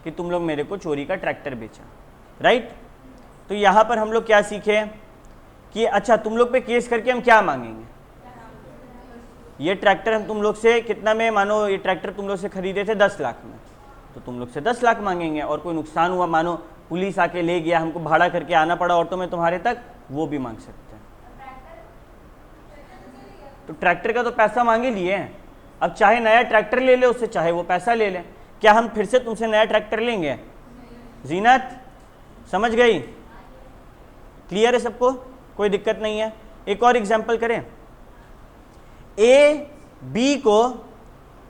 कि तुम लोग मेरे को चोरी का ट्रैक्टर बेचा, राइट? तो यहां पर हम लोग क्या सीखे कि अच्छा तुम लोग पे केस करके हम क्या मांगेंगे? ये ट्रैक्टर हम तुम लोग से कितना में, मानो ये ट्रैक्टर तुम लोग से खरीदे थे 10 लाख में, तो तुम लोग से 10 लाख मांगेंगे, और कोई नुकसान हुआ, मानो पुलिस आके ले गया, हमको भाड़ा करके आना पड़ा ऑटो में तुम्हारे तक, वो भी मांग सकते हैं। तो ट्रैक्टर का तो पैसा मांगे लिए हैं, अब चाहे नया ट्रैक्टर ले ले उससे, चाहे वो पैसा ले ले। क्या हम फिर से तुमसे नया ट्रैक्टर लेंगे? जीनत समझ गई? क्लियर है सबको? कोई दिक्कत नहीं है। एक और एग्जांपल करें, ए बी को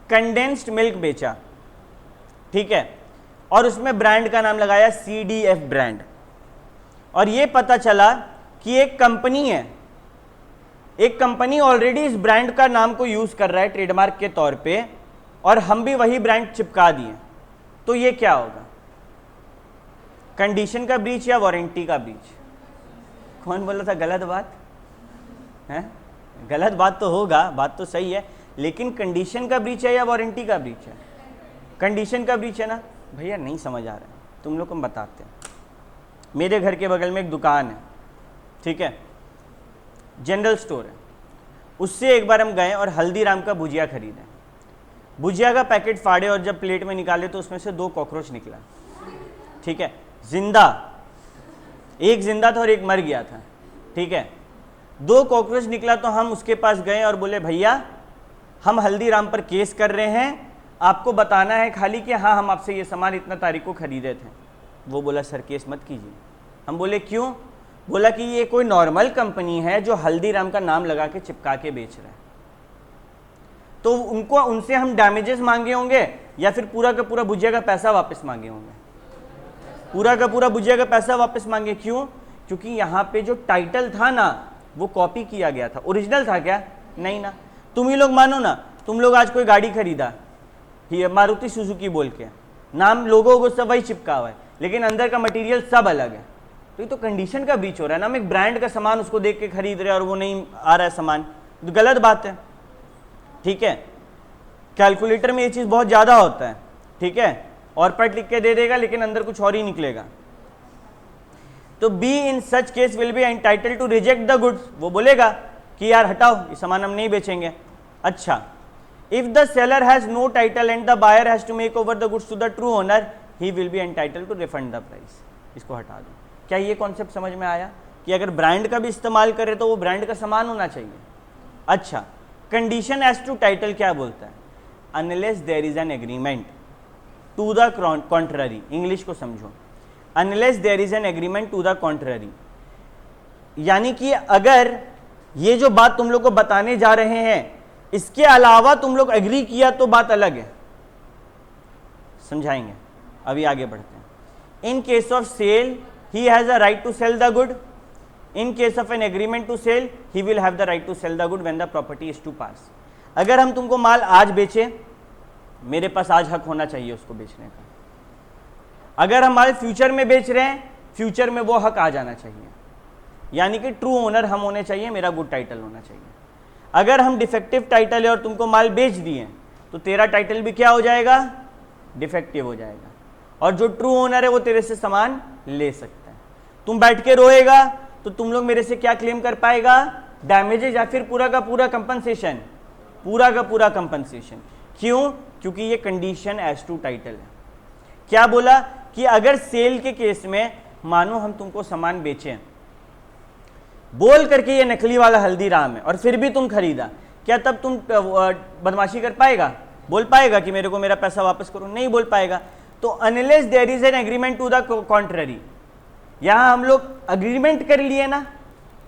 कंडेंस्ड मिल्क बेचा, ठीक है, और उसमें ब्रांड का नाम लगाया CDF ब्रांड, और ये पता चला कि एक कंपनी है, एक कंपनी ऑलरेडी इस ब्रांड का नाम को यूज कर रहा है ट्रेडमार्क के तौर पे, और हम भी वही ब्रांड चिपका दिए, तो ये क्या होगा? कंडीशन का ब्रीच या वारंटी का ब्रीच? कौन बोला था गलत बात है? गलत बात तो होगा, बात तो सही है, लेकिन कंडीशन का ब्रीच है या वारंटी का ब्रीच है? कंडीशन का ब्रीच है ना भैया। नहीं समझ आ रहा है, तुम लोग को हम बताते हैं। मेरे घर के बगल में एक दुकान है, ठीक है, जनरल स्टोर है, उससे एक बार हम गए और हल्दीराम का भुजिया खरीदे। भुजिया का पैकेट फाड़े और जब प्लेट में निकाले तो उसमें से 2 कॉकरोच निकला, ठीक है, जिंदा, एक जिंदा था और एक मर गया था, ठीक है। 2 कॉकरोच निकला तो हम उसके पास गए और बोले भैया हम हल्दीराम पर केस कर रहे हैं, आपको बताना है खाली कि हाँ हम आपसे ये सामान इतना तारीख को खरीदे थे। वो बोला सर केस मत कीजिए। हम बोले क्यों? बोला कि ये कोई नॉर्मल कंपनी है जो हल्दीराम का नाम लगा के चिपका के बेच रहा है, तो उनको उनसे हम डैमेजेस मांगे होंगे या फिर पूरा का पूरा भुजिया का पैसा वापस मांगे होंगे? पूरा का पूरा भुजिया का पैसा वापस मांगे। क्यों? क्योंकि यहाँ पे जो टाइटल था ना वो कॉपी किया गया था, ओरिजिनल था क्या? नहीं ना। तुम ही लोग मानो ना, तुम लोग आज कोई गाड़ी खरीदा, ये मारुति सुजुकी बोल के, नाम लोगों को सब वही चिपका हुआ है, लेकिन अंदर का मटेरियल सब अलग है, तो ये तो कंडीशन का ब्रीच हो रहा है ना। हम एक ब्रांड का सामान उसको देख के खरीद रहे हैं और वो नहीं आ रहा है सामान, तो गलत बात है, ठीक है। कैलकुलेटर में ये चीज़ बहुत ज़्यादा होता है, ठीक है, और पट लिख के दे देगा लेकिन अंदर कुछ और ही निकलेगा। तो B in such case will be entitled to reject the goods, वो बोलेगा कि यार हटाओ ये सामान हम नहीं बेचेंगे। अच्छा, if the seller has no title and the buyer has to make over the goods to the true owner, he will be entitled to refund the price. इसको हटा दो। क्या ये कॉन्सेप्ट समझ में आया कि अगर ब्रांड का भी इस्तेमाल करे तो वो ब्रांड का सामान होना चाहिए? अच्छा, कंडीशन एज टू टाइटल क्या बोलता है? Unless there is an agreement to the contrary. English को समझो, unless there is an agreement to the contrary, यानी कि अगर ये जो बात तुम लोग को बताने जा रहे हैं इसके अलावा तुम लोग एग्री किया तो बात अलग है, समझाएंगे। अभी आगे बढ़ते हैं। In case of sale he has a right to sell the good. In case of an agreement to sell, he will have the right to sell the good when the property is to pass. अगर हम तुमको माल आज बेचे, मेरे पास आज हक होना चाहिए उसको बेचने का। अगर हम माल फ्यूचर में बेच रहे हैं, फ्यूचर में वो हक आ जाना चाहिए, यानी कि ट्रू ओनर हम होने चाहिए, मेरा गुड टाइटल होना चाहिए। अगर हम डिफेक्टिव टाइटल है और तुमको माल बेच दिए तो तेरा टाइटल भी क्या हो जाएगा? डिफेक्टिव हो जाएगा, और जो ट्रू ओनर है वो तेरे से सामान ले सकता है। तुम बैठ के रोएगा तो तुम लोग मेरे से क्या क्लेम कर पाएगा? डैमेजेज या फिर पूरा का पूरा कंपनसेशन, पूरा का पूरा कंपनसेशन। क्यों? क्योंकि ये कंडीशन एज टू टाइटल है। क्या बोला कि अगर सेल के केस में मानो हम तुमको सामान बेचें, बोल करके ये नकली वाला हल्दीराम है और फिर भी तुम खरीदा, क्या तब तुम बदमाशी कर पाएगा? बोल पाएगा कि मेरे को मेरा पैसा वापस करो? नहीं बोल पाएगा। तो unless there is an agreement to the contrary, यहां हम लोग अग्रीमेंट कर लिए ना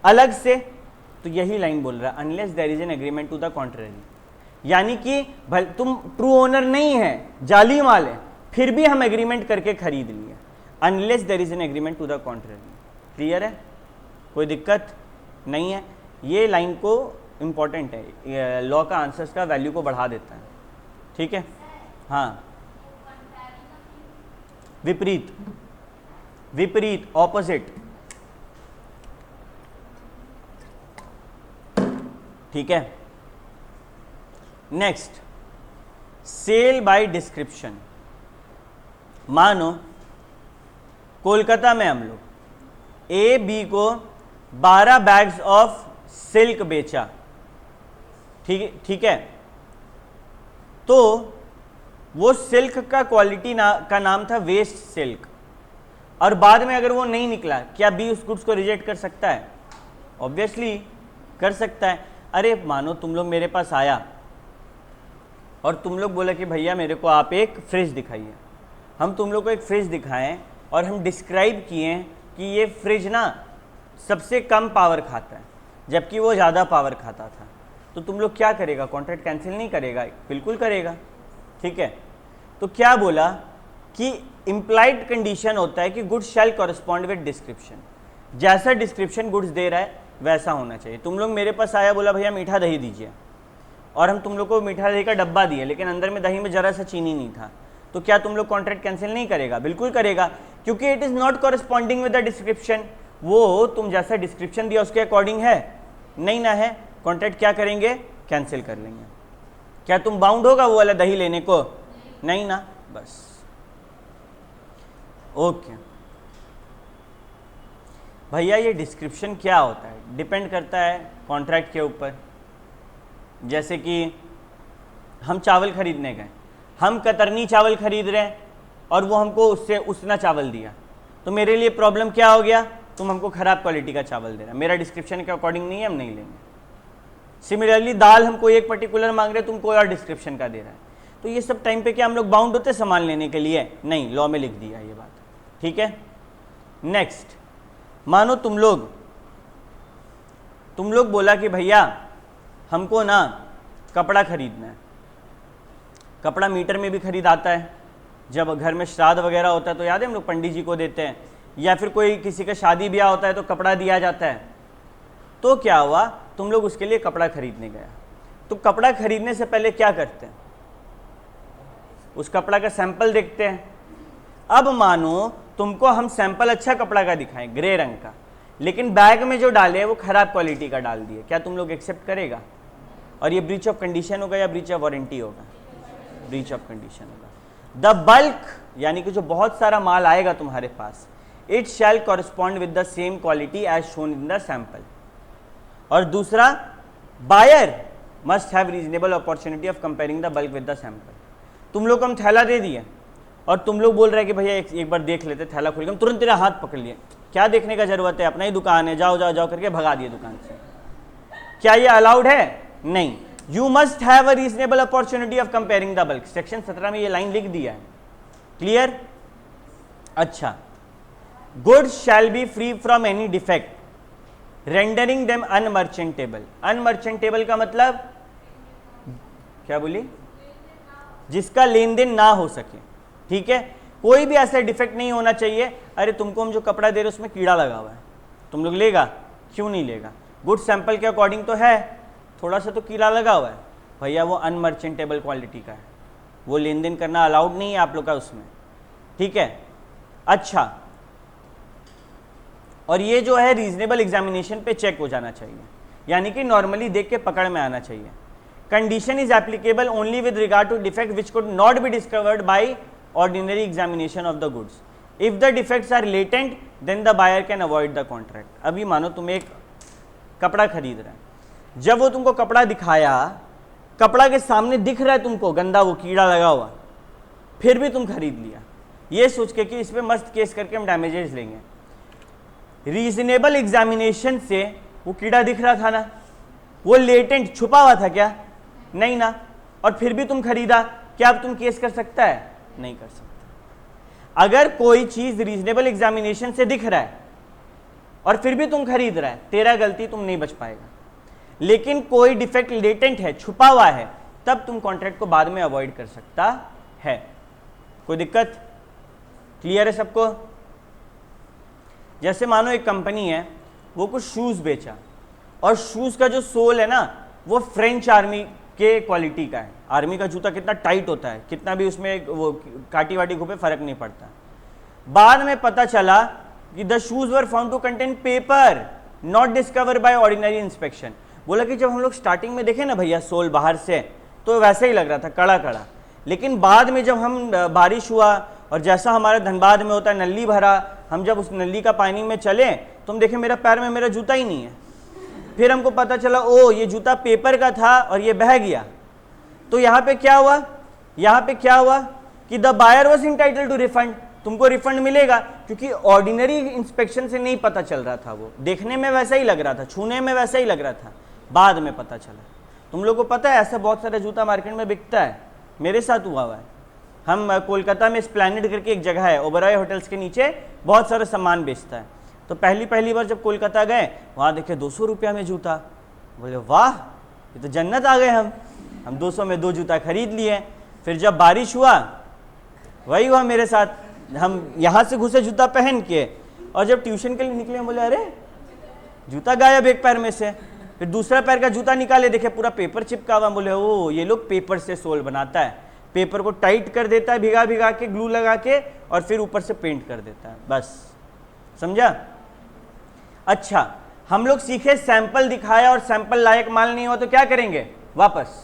अलग से, तो यही लाइन बोल रहा है, unless there is an agreement to the contrary, यानी कि भले तुम ट्रू ओनर नहीं है, जाली माल है, फिर भी हम एग्रीमेंट करके खरीद लिए, unless there is an agreement to the contrary. Clear है? कोई दिक्कत नहीं है? ये लाइन को इंपॉर्टेंट है, लॉ का आंसर्स का वैल्यू को बढ़ा देता है, ठीक है। हाँ, विपरीत, विपरीत, ऑपोजिट, ठीक है। Next, sale by description. मानो कोलकाता में हम लोग ए बी को 12 बैग्स ऑफ सिल्क बेचा, ठीक है। तो वो सिल्क का क्वालिटी का नाम था वेस्ट सिल्क, और बाद में अगर वो नहीं निकला, क्या बी उस गुड्स को रिजेक्ट कर सकता है? ऑब्वियसली कर सकता है। अरे मानो तुम लोग मेरे पास आया और तुम लोग बोला कि भैया मेरे को आप एक फ्रिज दिखाइए। हम तुम लोग को एक फ्रिज दिखाएं और हम डिस्क्राइब किए कि ये फ्रिज ना सबसे कम पावर खाता है, जबकि वो ज़्यादा पावर खाता था, तो तुम लोग क्या करेगा? कॉन्ट्रैक्ट कैंसिल नहीं करेगा? बिल्कुल करेगा। ठीक है। तो क्या बोला कि इम्प्लाइड कंडीशन होता है कि goods shall correspond with description. जैसा डिस्क्रिप्शन गुड्स दे रहा है वैसा होना चाहिए। तुम लोग मेरे पास आया, बोला भैया मीठा दही दीजिए, और हम तुम लोग को मीठा दही का डब्बा दिए, लेकिन अंदर में दही में जरा सा चीनी नहीं था, तो क्या तुम लोग कॉन्ट्रैक्ट कैंसिल नहीं करेगा? बिल्कुल करेगा, क्योंकि it is not corresponding with the description. वो तुम जैसा डिस्क्रिप्शन दिया उसके अकॉर्डिंग है, नहीं ना है, कॉन्ट्रैक्ट क्या करेंगे? कैंसिल कर लेंगे। क्या तुम बाउंड होगा वो वाला दही लेने को? नहीं ना, बस। ओके भैया, ये डिस्क्रिप्शन क्या होता है? डिपेंड करता है कॉन्ट्रैक्ट के ऊपर। जैसे कि हम चावल खरीदने गए, हम कतरनी चावल खरीद रहे हैं और वो हमको उससे उसना चावल दिया, तो मेरे लिए प्रॉब्लम क्या हो गया? तुम हमको ख़राब क्वालिटी का चावल दे रहा है, मेरा डिस्क्रिप्शन के अकॉर्डिंग नहीं है, हम नहीं लेंगे। सिमिलरली दाल हमको एक पर्टिकुलर मांग रहे, तुम कोई और डिस्क्रिप्शन का दे रहा है, तो ये सब टाइम पे क्या हम लोग बाउंड होते सामान लेने के लिए? नहीं, लॉ में लिख दिया ये बात। ठीक है। नेक्स्ट, मानो तुम लोग बोला कि भैया हमको ना कपड़ा खरीदना है। कपड़ा मीटर में भी खरीद आता है, जब घर में श्राद्ध वगैरह होता है तो याद है हम लोग पंडित जी को देते हैं, या फिर कोई किसी का शादी ब्याह होता है तो कपड़ा दिया जाता है। तो क्या हुआ, तुम लोग उसके लिए कपड़ा खरीदने गया, तो कपड़ा खरीदने से पहले क्या करते हैं? उस कपड़ा का सैंपल देखते हैं। अब मानो तुमको हम सैंपल अच्छा कपड़ा का दिखाएं, ग्रे रंग का, लेकिन बैग में जो डाले वो खराब क्वालिटी का डाल दिए, क्या तुम लोग एक्सेप्ट करेगा? और ये ब्रीच ऑफ कंडीशन होगा या ब्रीच ऑफ वारंटी होगा? ब्रीच ऑफ कंडीशन होगा। द बल्क, यानी कि जो बहुत सारा माल आएगा तुम्हारे पास, it shall correspond with the same quality as shown in the sample. और दूसरा, buyer must have reasonable opportunity of comparing the bulk with the sample. तुम लोग को हम थैला दे दिए और तुम लोग बोल रहे हैं कि भैया एक बार देख लेते, थैला खोल के हम तुरंत तेरा हाथ पकड़ लिए, क्या देखने का जरूरत है, अपना ही दुकान है, जाओ जाओ जाओ करके भगा दिए दुकान से। क्या ये अलाउड है? नहीं। You must have a reasonable opportunity of comparing the bulk. Section 17 में ये लाइन लिख दिया है। क्लियर? अच्छा, goods shall be free from any defect rendering them unmerchantable. Unmerchantable का मतलब क्या बोली? जिसका लेन देन ना हो सके। ठीक है, कोई भी ऐसा डिफेक्ट नहीं होना चाहिए। अरे तुमको हम जो कपड़ा दे रहे उसमें कीड़ा लगा हुआ है, तुम लोग लेगा? क्यों नहीं लेगा? गुड सैंपल के अकॉर्डिंग तो है, थोड़ा सा तो कीड़ा लगा हुआ है, भैया वो अनमर्चेंटेबल क्वालिटी का है, वो लेन देन करना अलाउड नहीं है आप लोग का उसमें। ठीक है। अच्छा, और ये जो है रीजनेबल एग्जामिनेशन पे चेक हो जाना चाहिए, यानी कि नॉर्मली देख के पकड़ में आना चाहिए। Condition is applicable only with regard to defect which could not be discovered by ordinary examination of the goods. If the defects are latent then the buyer can avoid the contract. अभी मानो तुम एक कपड़ा खरीद रहे हैं, जब वो तुमको कपड़ा दिखाया, कपड़ा के सामने दिख रहा है तुमको गंदा, वो कीड़ा लगा हुआ, फिर भी तुम खरीद लिया ये सोच के कि इस पर मस्त केस करके हम डैमेजेस लेंगे। रीजनेबल एग्जामिनेशन से वो कीड़ा दिख रहा था ना, वो लेटेंट छुपा हुआ था क्या? नहीं ना, और फिर भी तुम खरीदा, क्या अब तुम केस कर सकता है? नहीं कर सकता। अगर कोई चीज रीजनेबल एग्जामिनेशन से दिख रहा है और फिर भी तुम खरीद रहा है, तेरा गलती, तुम नहीं बच पाएगा। लेकिन कोई डिफेक्ट लेटेंट है, छुपा हुआ है, तब तुम कॉन्ट्रैक्ट को बाद में अवॉइड कर सकता है। कोई दिक्कत? क्लियर है सबको? जैसे मानो एक कंपनी है, वो कुछ शूज बेचा, और शूज का जो सोल है ना वो फ्रेंच आर्मी के क्वालिटी का है। आर्मी का जूता कितना टाइट होता है, कितना भी उसमें वो काटी वाटी घुपे फर्क नहीं पड़ता। बाद में पता चला कि the shoes were found to contain paper not discover by ordinary inspection. बोला कि जब हम लोग स्टार्टिंग में देखे ना भैया सोल बाहर से, तो वैसे ही लग रहा था कड़ा कड़ा, लेकिन बाद में जब हम बारिश हुआ और जैसा हमारे धनबाद में होता है नली भरा, हम जब उस नली का पानी में चले तो हम देखें मेरा पैर में मेरा जूता ही नहीं है। फिर हमको पता चला ओ ये जूता पेपर का था और ये बह गया, तो यहाँ पे क्या हुआ, यहाँ पे क्या हुआ कि the buyer was entitle to refund, तुमको रिफंड मिलेगा, क्योंकि ऑर्डिनरी इंस्पेक्शन से नहीं पता चल रहा था, वो देखने में वैसा ही लग रहा था, छूने में वैसा ही लग रहा था, बाद में पता चला। तुम लोग को पता है ऐसा बहुत सारा जूता मार्केट में बिकता है, मेरे साथ हुआ है। हम कोलकाता में स्प्लैनेड करके एक जगह है, ओबराय होटल्स के नीचे बहुत सारा सामान बेचता है। तो पहली बार जब कोलकाता गए वहाँ देखे 200 रुपया में जूता, बोले वाह ये तो जन्नत आ गए हम 200 में 2 जूता खरीद लिए। फिर जब बारिश हुआ वही हुआ मेरे साथ, हम यहाँ से घुसे जूता पहन के, और जब ट्यूशन के लिए निकले बोले अरे जूता गायब एक पैर में से। फिर दूसरा पैर का जूता निकाले, देखे पूरा पेपर चिपका हुआ, बोले ओ ये लोग पेपर से सोल बनाता है, पेपर को टाइट कर देता है भिगा भिगा के ग्लू लगा के, और फिर ऊपर से पेंट कर देता है, बस समझा। अच्छा हम लोग सीखे सैंपल दिखाया और सैंपल लायक माल नहीं हो तो क्या करेंगे, वापस।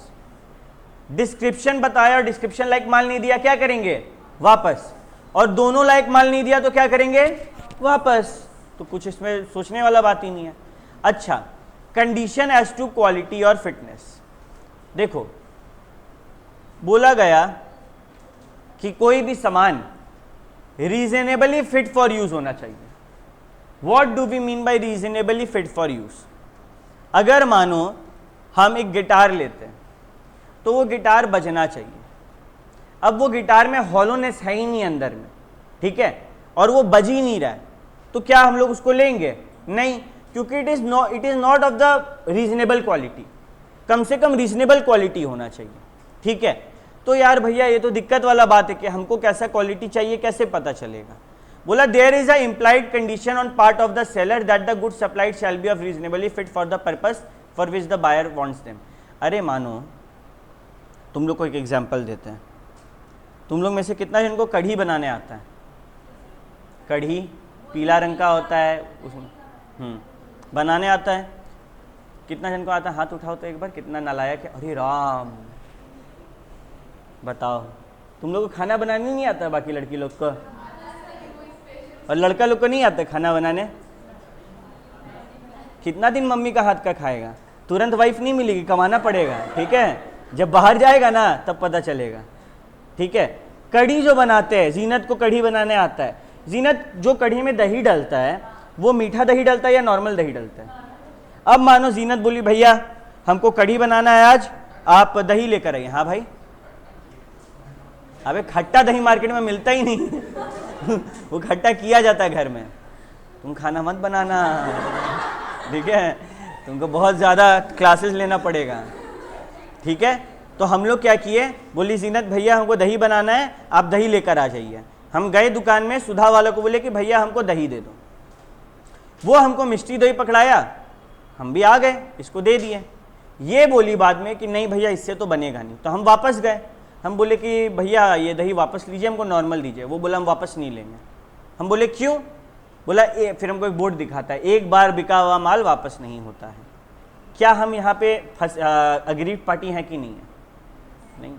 डिस्क्रिप्शन बताया और डिस्क्रिप्शन लायक माल नहीं दिया, क्या करेंगे, वापस। और दोनों लायक माल नहीं दिया तो क्या करेंगे, वापस। तो कुछ इसमें सोचने वाला बात ही नहीं है। अच्छा, कंडीशन एज टू क्वालिटी और फिटनेस। देखो बोला गया कि कोई भी सामान रीजनेबली फिट फॉर यूज होना चाहिए। What do we mean by reasonably fit for use? अगर मानो हम एक गिटार लेते हैं तो वो गिटार बजना चाहिए। अब वो गिटार में हॉलोनेस है ही नहीं अंदर में, ठीक है, और वो बज ही नहीं रहा है, तो क्या हम लोग उसको लेंगे? नहीं, क्योंकि it is not of the reasonable quality. कम से कम रीजनेबल क्वालिटी होना चाहिए, ठीक है। तो यार भैया ये तो दिक्कत वाला बात है कि हमको कैसा क्वालिटी चाहिए कैसे पता चलेगा? बोला there is a implied condition on part of the seller that the goods supplied shall be of reasonably fit for the purpose for which the buyer wants them. अरे मानो तुम लोग को एक एग्जांपल देते हैं, तुम लोग में से कितना जन को कढ़ी बनाने आता है? कढ़ी पीला रंग का होता है उसमें बनाने आता है? कितना जन को आता है? हाथ उठाओ तो एक बार, कितना नालायक है। अरे राम, बताओ तुम लोग को खाना बनाने नहीं आता? बाकी लड़की लोग को और लड़का लोग को नहीं आता खाना बनाने? कितना दिन मम्मी का हाथ का खाएगा? तुरंत वाइफ नहीं मिलेगी, कमाना पड़ेगा, ठीक है। जब बाहर जाएगा ना तब पता चलेगा, ठीक है। कढ़ी जो बनाते हैं, जीनत को कढ़ी बनाने आता है। जीनत जो कढ़ी में दही डालता है वो मीठा दही डालता है या नॉर्मल दही डालता है? अब मानो जीनत बोली भैया हमको कढ़ी बनाना है आज, आप दही लेकर आइए। हाँ भाई, अबे खट्टा दही मार्केट में मिलता ही नहीं वो खट्टा किया जाता है घर में। तुम खाना मत बनाना, ठीक है, तुमको बहुत ज़्यादा क्लासेस लेना पड़ेगा, ठीक है। तो हम लोग क्या किए, बोली जीनत भैया हमको दही बनाना है, आप दही लेकर आ जाइए। हम गए दुकान में, सुधा वालों को बोले कि भैया हमको दही दे दो। वो हमको मिष्टी दही पकड़ाया, हम भी आ गए, इसको दे दिए। ये बोली बाद में कि नहीं भैया इससे तो बनेगा नहीं। तो हम वापस गए, हम बोले कि भैया ये दही वापस लीजिए, हमको नॉर्मल दीजिए। वो बोला हम वापस नहीं लेंगे। हम बोले क्यों? बोला फिर हमको एक बोर्ड दिखाता है, एक बार बिका हुआ माल वापस नहीं होता है। क्या हम यहाँ पे अग्रीड पार्टी हैं कि नहीं है? नहीं।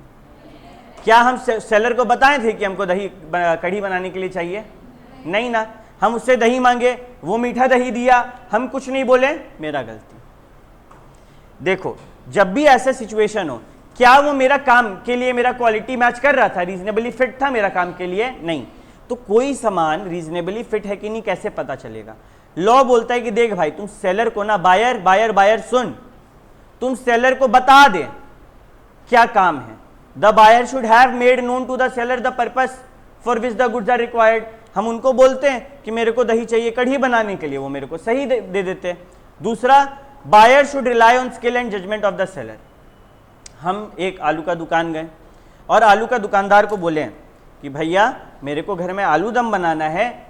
क्या हम सेलर को बताए थे कि हमको दही कढ़ी बनाने के लिए चाहिए? नहीं ना। हम उससे दही मांगे, वो मीठा दही दिया, हम कुछ नहीं बोले, मेरा गलती। देखो जब भी ऐसा सिचुएशन हो, क्या वो मेरा काम के लिए मेरा क्वालिटी मैच कर रहा था, रीजनेबली फिट था मेरा काम के लिए? नहीं। तो कोई सामान रीजनेबली फिट है कि नहीं कैसे पता चलेगा? लॉ बोलता है कि देख भाई तुम सेलर को ना, बायर सुन, तुम सेलर को बता दे क्या काम है। The buyer should have made known to the seller the purpose for which the goods are required. हम उनको बोलते हैं कि मेरे को दही चाहिए कढ़ी बनाने के लिए, वो मेरे को सही दे देते। दूसरा, buyer should rely on skill and judgement of the seller. हम एक आलू का दुकान गए और आलू का दुकानदार को बोले कि भैया मेरे को घर में आलू दम बनाना है,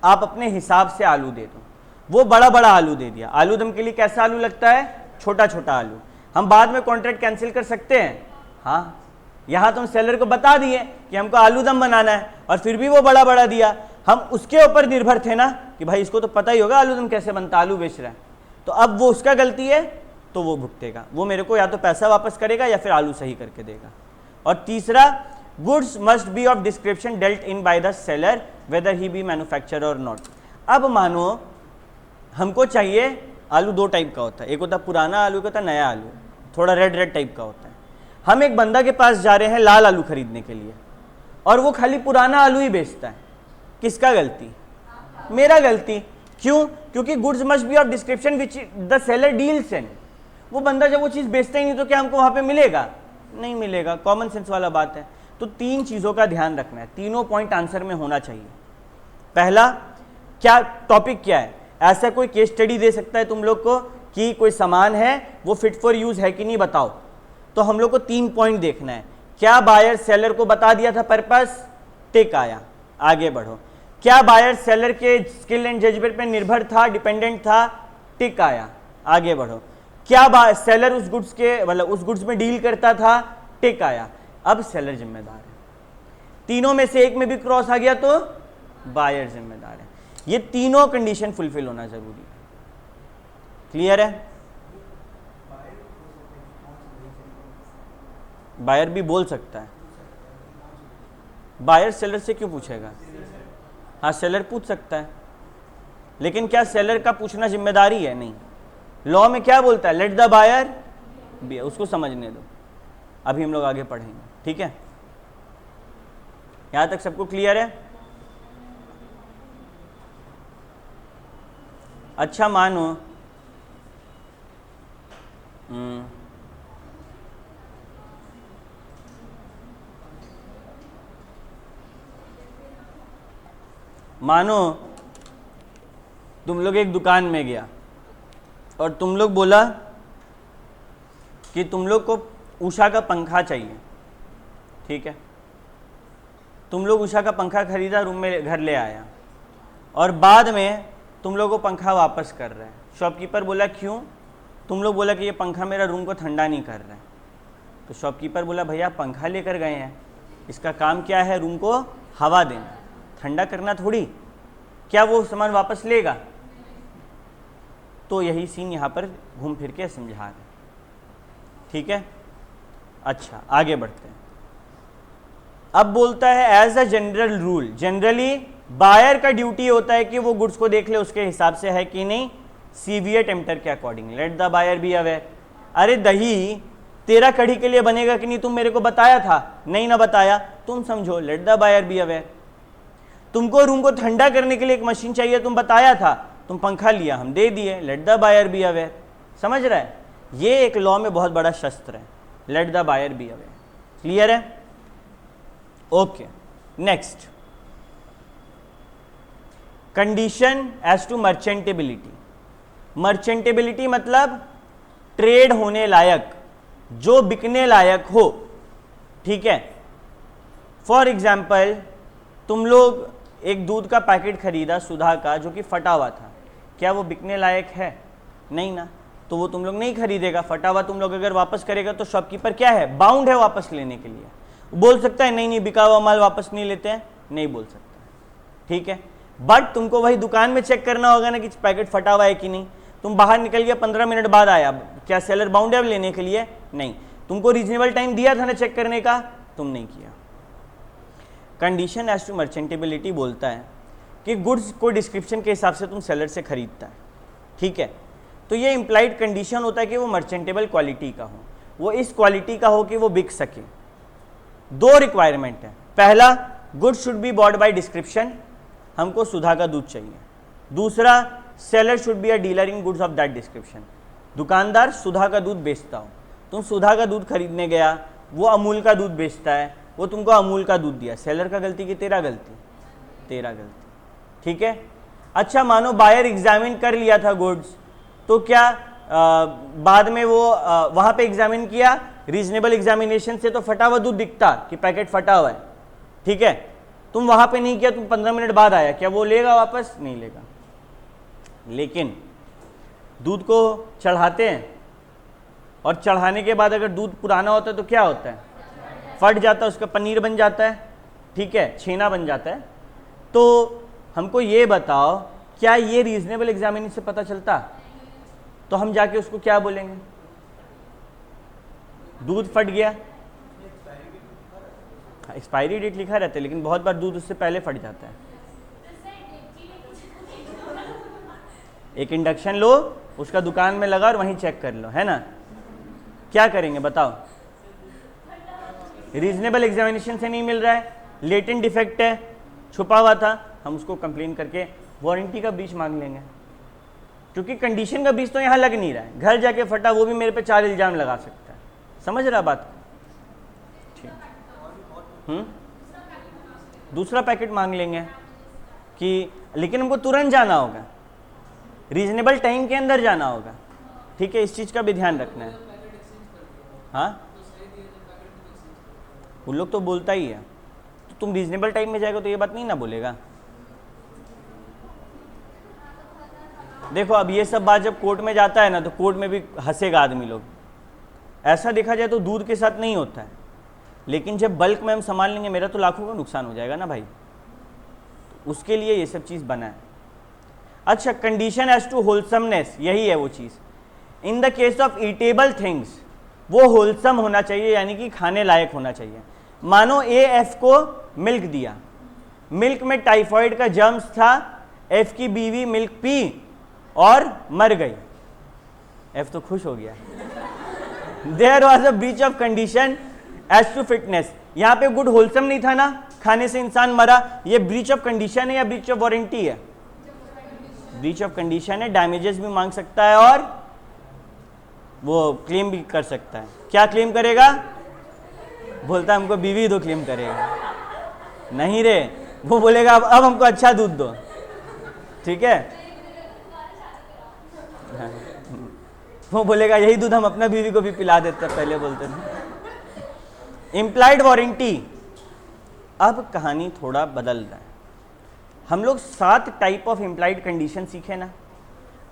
आप अपने हिसाब से आलू दे दो। वो बड़ा बड़ा आलू दे दिया। आलू दम के लिए कैसा आलू लगता है? छोटा छोटा आलू। हम बाद में कॉन्ट्रैक्ट कैंसिल कर सकते हैं? हाँ। यहाँ तुम सेलर को बता दिए कि हमको आलू दम बनाना है और फिर भी वो बड़ा बड़ा दिया। हम उसके ऊपर निर्भर थे ना कि भाई इसको तो पता ही होगा आलू दम कैसे बनता, आलू बेच रहा है। तो अब वो उसका गलती है तो वो भुगतेगा, वो मेरे को या तो पैसा वापस करेगा या फिर आलू सही करके देगा। और तीसरा, goods must be of description dealt in by the seller whether he be manufacturer or not. अब मानो हमको चाहिए आलू दो टाइप का होता है, एक होता है पुराना आलू, एक होता है नया आलू, थोड़ा रेड रेड टाइप का होता है। हम एक बंदा के पास जा रहे हैं लाल आलू खरीदने के लिए और वो खाली पुराना आलू ही बेचता है, किसका गलती? मेरा गलती। क्यों? क्योंकि goods must be of description which the seller deals in. वो बंदा जब वो चीज़ बेचता ही नहीं तो क्या हमको वहाँ पे मिलेगा? नहीं मिलेगा। कॉमन सेंस वाला बात है। तो तीन चीज़ों का ध्यान रखना है, तीनों पॉइंट आंसर में होना चाहिए। पहला, क्या टॉपिक क्या है? ऐसा कोई केस स्टडी दे सकता है तुम लोग को कि कोई सामान है वो फिट फॉर यूज है कि नहीं, बताओ। तो हम लोग को 3 पॉइंट देखना है। क्या बायर सेलर को बता दिया था पर्पस? टिक आया, आगे बढ़ो। क्या बायर सेलर के स्किल एंड जजमेंट पे निर्भर था, डिपेंडेंट था? टिक आया, आगे बढ़ो। क्या सेलर उस गुड्स के मतलब उस गुड्स में डील करता था? टिक आया। अब सेलर जिम्मेदार है। तीनों में से एक में भी क्रॉस आ गया तो बायर जिम्मेदार है। ये तीनों कंडीशन फुलफिल होना जरूरी है। क्लियर है? बायर भी बोल सकता है। बायर सेलर से क्यों पूछेगा? हाँ, सेलर पूछ सकता है, लेकिन क्या सेलर का पूछना जिम्मेदारी है? नहीं। लॉ में क्या बोलता है? Let the buyer be. उसको समझने दो, अभी हम लोग आगे पढ़ेंगे। ठीक है, यहां तक सबको क्लियर है? अच्छा, मानो तुम लोग एक दुकान में गया और तुम लोग बोला कि तुम लोग को उषा का पंखा चाहिए। ठीक है, तुम लोग उषा का पंखा खरीदा, रूम में घर ले आया और बाद में तुम लोग को पंखा वापस कर रहे हैं। शॉपकीपर बोला क्यों? तुम लोग बोला कि ये पंखा मेरा रूम को ठंडा नहीं कर रहा है। तो शॉपकीपर बोला भैया पंखा लेकर गए हैं, इसका काम क्या है? रूम को हवा देना, ठंडा करना थोड़ी। क्या वो सामान वापस लेगा? तो यही सीन यहाँ पर घूम फिर के समझा रहे। ठीक है, अच्छा आगे बढ़ते हैं। अब बोलता है as a general rule, generally buyer का ड्यूटी होता है कि वो गुड्स को देख ले उसके हिसाब से है कि नहीं, सीवियर टेम्पटर के according. Let the buyer be aware. अरे दही तेरा कढ़ी के लिए बनेगा कि नहीं, तुम मेरे को बताया था? नहीं ना बताया, तुम समझो, let the buyer be aware. तुमको रूम को ठंडा करने के लिए एक मशीन चाहिए, तुम बताया था, तुम पंखा लिया, हम दे दिए, let the buyer be aware. समझ रहा है? ये एक लॉ में बहुत बड़ा शस्त्र है, let the buyer be aware. Clear है? Okay, next, condition as to merchantability. Merchantability मतलब ट्रेड होने लायक, जो बिकने लायक हो। ठीक है, फॉर एग्जाम्पल तुम लोग एक दूध का पैकेट खरीदा सुधा का जो कि फटा हुआ था, क्या वो बिकने लायक है? नहीं ना, तो वो तुम लोग नहीं खरीदेगा। फटा हुआ तुम लोग अगर वापस करेगा तो शॉपकीपर क्या है? बाउंड है वापस लेने के लिए। बोल सकता है नहीं नहीं बिका हुआ माल वापस नहीं लेते हैं, नहीं बोल सकता। ठीक है, बट तुमको वही दुकान में चेक करना होगा ना कि पैकेट फटा हुआ है कि नहीं। तुम बाहर निकल गया, 15 मिनट बाद आया, क्या सेलर बाउंड है लेने के लिए? नहीं। तुमको रीजनेबल टाइम दिया था ना चेक करने का, तुम नहीं किया। कंडीशन एज टू मर्चेंटेबिलिटी बोलता है कि गुड्स को डिस्क्रिप्शन के हिसाब से तुम सेलर से खरीदता है। ठीक है, तो ये इंप्लाइड कंडीशन होता है कि वो मर्चेंटेबल क्वालिटी का हो, वो इस क्वालिटी का हो कि वो बिक सके। दो रिक्वायरमेंट है। पहला, goods should be bought by description, हमको सुधा का दूध चाहिए। दूसरा, seller should be a dealer in goods of that description, दुकानदार सुधा का दूध बेचता हो। तुम सुधा का दूध खरीदने गया, वो अमूल का दूध बेचता है, वो तुमको अमूल का दूध दिया। सेलर का गलती कि तेरा गलती? तेरा गलती। ठीक है, अच्छा मानो बायर एग्जामिन कर लिया था गुड्स, तो क्या बाद में वो वहाँ पे एग्जामिन किया, रीजनेबल एग्जामिनेशन से तो फटा हुआ दूध दिखता कि पैकेट फटा हुआ है। ठीक है, तुम वहाँ पे नहीं किया, तुम 15 मिनट बाद आया, क्या वो लेगा वापस? नहीं लेगा। लेकिन दूध को चढ़ाते हैं और चढ़ाने के बाद अगर दूध पुराना होता है तो क्या होता है? फट जाता है, उसका पनीर बन जाता है। ठीक है, छेना बन जाता है। तो हमको ये बताओ, क्या ये रीजनेबल एग्जामिनेशन से पता चलता? तो हम जाके उसको क्या बोलेंगे? दूध फट गया, एक्सपायरी डेट लिखा रहता है, लेकिन बहुत बार दूध उससे पहले फट जाता है। एक इंडक्शन लो, उसका दुकान में लगा और वहीं चेक कर लो, है ना। क्या करेंगे बताओ? रीजनेबल एग्जामिनेशन से नहीं मिल रहा है, लेटेंट डिफेक्ट है, छुपा हुआ था, हम उसको कंप्लेन करके वारंटी का ब्रीच मांग लेंगे, क्योंकि कंडीशन का ब्रीच तो यहाँ लग नहीं रहा है, घर जाके फटा वो भी मेरे पे 4 इल्जाम लगा सकता है। समझ रहा बात को? ठीक। दूसरा पैकेट मांग लेंगे कि, लेकिन हमको तुरंत जाना होगा, रीजनेबल टाइम के अंदर जाना होगा, ठीक है, इस चीज़ का भी ध्यान रखना है। हाँ, उन लोग तो बोलता ही है, तो तुम रीजनेबल टाइम में जाएगा तो ये बात नहीं ना बोलेगा। देखो अब ये सब बात जब कोर्ट में जाता है ना, तो कोर्ट में भी हंसेगा आदमी लोग। ऐसा देखा जाए तो दूध के साथ नहीं होता है, लेकिन जब बल्क में हम संभाल लेंगे, मेरा तो लाखों का नुकसान हो जाएगा ना भाई, तो उसके लिए ये सब चीज़ बना है। अच्छा, कंडीशन एज टू होलसमनेस, यही है वो चीज़। In the case of eatable things, वो होलसम होना चाहिए, यानी कि खाने लायक होना चाहिए। मानो एफ को मिल्क दिया, मिल्क में टाइफॉइड का जर्म्स था, एफ की बीवी मिल्क पी और मर गई, एफ तो खुश हो गया। There was a breach of condition as to fitness, यहाँ पे गुड होलसम नहीं था ना, खाने से इंसान मरा, ये ब्रीच ऑफ कंडीशन है या ब्रीच ऑफ वारंटी है? ब्रीच ऑफ कंडीशन है, डैमेजेस भी मांग सकता है और वो क्लेम भी कर सकता है। क्या क्लेम करेगा? बोलता है हमको बीवी दो, क्लेम करेगा नहीं रे, वो बोलेगा अब हमको अच्छा दूध दो, ठीक है। हाँ। वो बोलेगा यही दूध हम अपना बीवी को भी पिला देते, पहले बोलते थे। इम्प्लाइड वारंटी, अब कहानी थोड़ा बदल रहा है। हम लोग 7 टाइप ऑफ इम्प्लाइड कंडीशन सीखे ना,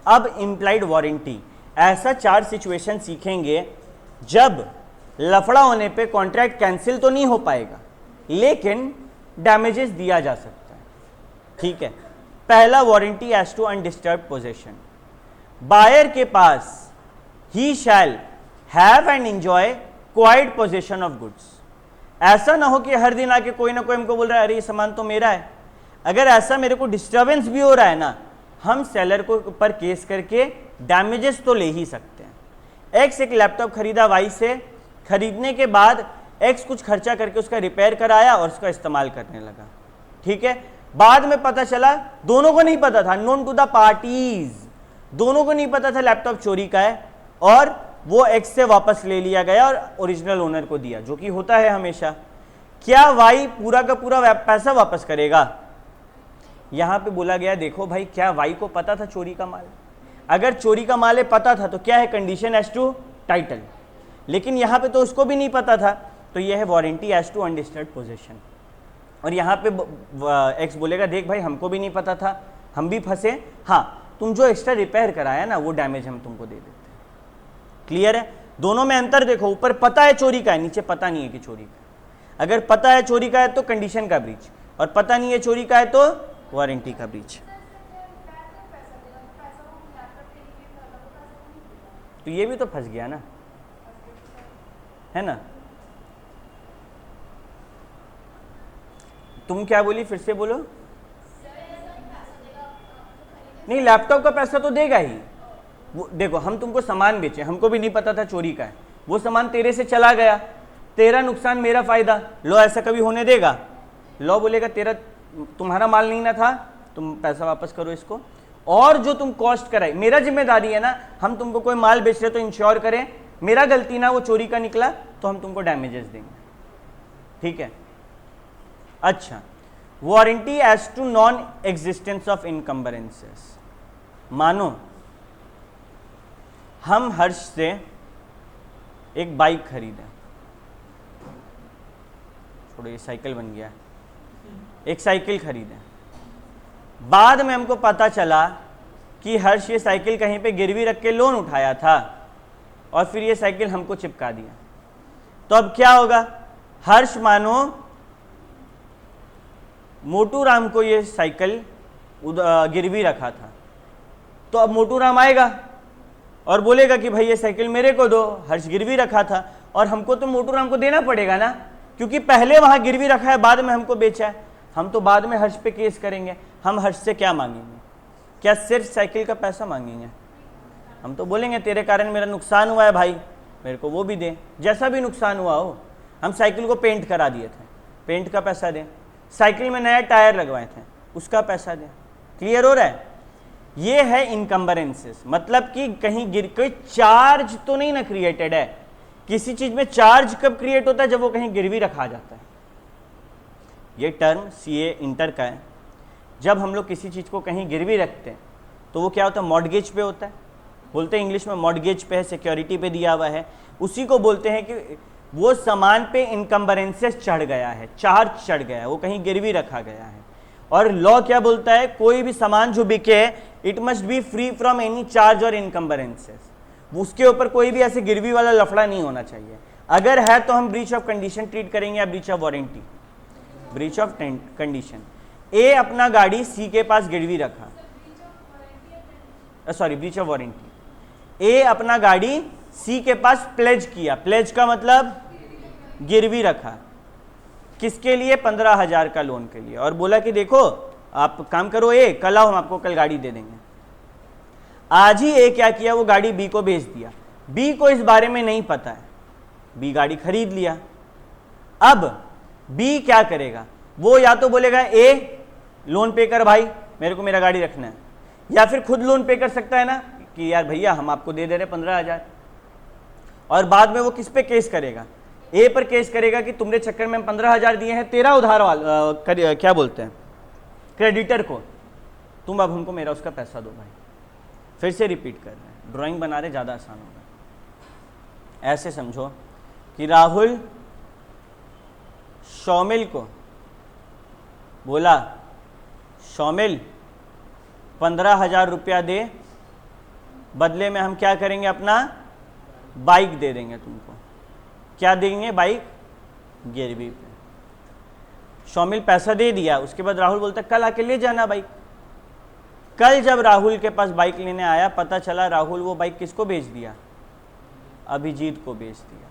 अब इम्प्लाइड वारंटी, ऐसा 4 सिचुएशन सीखेंगे जब लफड़ा होने पे कॉन्ट्रैक्ट कैंसिल तो नहीं हो पाएगा, लेकिन डैमेजेस दिया जा सकता है, ठीक है। पहला, warranty as to undisturbed possession. Buyer के पास ही shall have and enjoy quiet possession of goods. ऐसा ना हो कि हर दिन आके कोई ना कोई हमको बोल रहा है अरे ये सामान तो मेरा है। अगर ऐसा मेरे को डिस्टर्बेंस भी हो रहा है ना, हम सेलर को ऊपर केस करके डैमेजेस तो ले ही सकते हैं। एक्स एक लैपटॉप खरीदा वाई से, खरीदने के बाद एक्स कुछ खर्चा करके उसका रिपेयर कराया और उसका इस्तेमाल करने लगा, ठीक है। बाद में पता चला, दोनों को नहीं पता था, नोन टू द पार्टीज, दोनों को नहीं पता था लैपटॉप चोरी का है, और वो एक्स से वापस ले लिया गया और ओरिजिनल ओनर को दिया, जो कि होता है हमेशा। क्या वाई पूरा का पूरा पैसा वापस करेगा? यहां पे बोला गया देखो भाई, क्या वाई को पता था चोरी का माल? अगर चोरी का माल है पता था तो क्या है, कंडीशन एज टू टाइटल, लेकिन यहां पे तो उसको भी नहीं पता था, तो यह है warranty as to undisturbed position. और यहाँ पे एक्स बोलेगा देख भाई हमको भी नहीं पता था, हम भी फंसे, हाँ तुम जो एक्स्ट्रा रिपेयर कराया ना वो डैमेज हम तुमको दे देते हैं। क्लियर है? दोनों में अंतर देखो, ऊपर पता है चोरी का है, नीचे पता नहीं है कि चोरी का है। अगर पता है चोरी का है तो कंडीशन का ब्रीच, और पता नहीं है चोरी का है तो वारंटी का ब्रीच। तो ये भी तो फंस गया ना, है ना। तुम क्या बोली, फिर से बोलो। नहीं, लैपटॉप का पैसा तो देगा ही। वो देखो, हम तुमको सामान बेचे, हमको भी नहीं पता था चोरी का है, वो सामान तेरे से चला गया, तेरा नुकसान मेरा फायदा। लॉ ऐसा कभी होने देगा? लॉ बोलेगा तेरा तुम्हारा माल नहीं ना था, तुम पैसा वापस करो इसको, और जो तुम कॉस्ट कराई मेरा जिम्मेदारी है ना, हम तुमको कोई माल बेच रहे तो इंश्योर करें, मेरा गलती ना वो चोरी का निकला तो हम तुमको डैमेजेस देंगे, ठीक है। अच्छा, warranty as to non existence of encumbrances. मानो हम हर्ष से एक बाइक खरीदे, छोड़ो ये साइकिल बन गया, एक साइकिल खरीदे, बाद में हमको पता चला कि हर्ष ये साइकिल कहीं पे गिरवी रख के लोन उठाया था और फिर ये साइकिल हमको चिपका दिया, तो अब क्या होगा? हर्ष मानो मोटू राम को ये साइकिल गिरवी रखा था, तो अब मोटू राम आएगा और बोलेगा कि भाई ये साइकिल मेरे को दो, हर्ष गिरवी रखा था, और हमको तो मोटू राम को देना पड़ेगा ना, क्योंकि पहले वहां गिरवी रखा है, बाद में हमको बेचा है। हम तो बाद में हर्ष पे केस करेंगे, हम हर्ष से क्या मांगेंगे? क्या सिर्फ साइकिल का पैसा मांगेंगे? हम तो बोलेंगे तेरे कारण मेरा नुकसान हुआ है भाई, मेरे को वो भी दे, जैसा भी नुकसान हुआ हो। हम साइकिल को पेंट करा दिए थे, पेंट का पैसा दें। साइकिल में नया टायर लगवाए थे, उसका पैसा दें। क्लियर हो रहा है? ये है इनकम्बरेंसेस, मतलब कि कहीं गिर, कोई चार्ज तो नहीं ना क्रिएटेड है। किसी चीज में चार्ज कब क्रिएट होता है? जब वो कहीं गिरवी रखा जाता है। ये टर्म सीए इंटर का है। जब हम लोग किसी चीज को कहीं गिरवी रखते हैं तो वो क्या होता है? मॉर्गेज पे होता है, बोलते हैं इंग्लिश में मॉर्गेज पे है, सिक्योरिटी पे दिया हुआ है। उसी को बोलते हैं कि वो सामान पे इनकम्बरेंसेस चढ़ गया है, चार्ज चढ़ गया है, वो कहीं गिरवी रखा गया है। और लॉ क्या बोलता है? कोई भी सामान जो बिके it must be free from any charge और इनकम्बरेंसेस। उसके ऊपर कोई भी ऐसे गिरवी वाला लफड़ा नहीं होना चाहिए। अगर है तो हम ब्रीच ऑफ कंडीशन ट्रीट करेंगे या breach of warranty? Breach of condition. A अपना गाड़ी सी के पास गिरवी रखा, sorry breach of warranty. A अपना गाड़ी सी के पास प्लेज किया, प्लेज का मतलब गिरवी रखा, किसके लिए? 15,000 का लोन के लिए। और बोला कि देखो आप काम करो ए, कल आओ हम आपको कल गाड़ी दे देंगे। आज ही ए क्या किया? वो गाड़ी बी को बेच दिया। बी को इस बारे में नहीं पता है, बी गाड़ी खरीद लिया। अब बी क्या करेगा? वो या तो बोलेगा ए लोन पे कर भाई, मेरे को मेरा गाड़ी रखना है, या फिर खुद लोन पे कर सकता है ना कि यार भैया हम आपको दे दे रहे 15,000। और बाद में वो किस पे केस करेगा? ए पर केस करेगा कि तुमने चक्कर में 15,000 दिए हैं, तेरा उधार वाला क्या बोलते हैं क्रेडिटर को, तुम अब हमको मेरा उसका पैसा दो भाई। फिर से रिपीट कर रहे हैं, ड्राइंग बना रहे, ज़्यादा आसान होगा। ऐसे समझो कि राहुल शौमिल को बोला, शौमिल 15,000 रुपया दे, बदले में हम क्या करेंगे? अपना बाइक दे देंगे तुमको। क्या देंगे? बाइक गिरवी पे। शौमिल पैसा दे दिया, उसके बाद राहुल बोलता कल आके ले जाना बाइक। कल जब राहुल के पास बाइक लेने आया, पता चला राहुल वो बाइक किसको बेच दिया? अभिजीत को बेच दिया।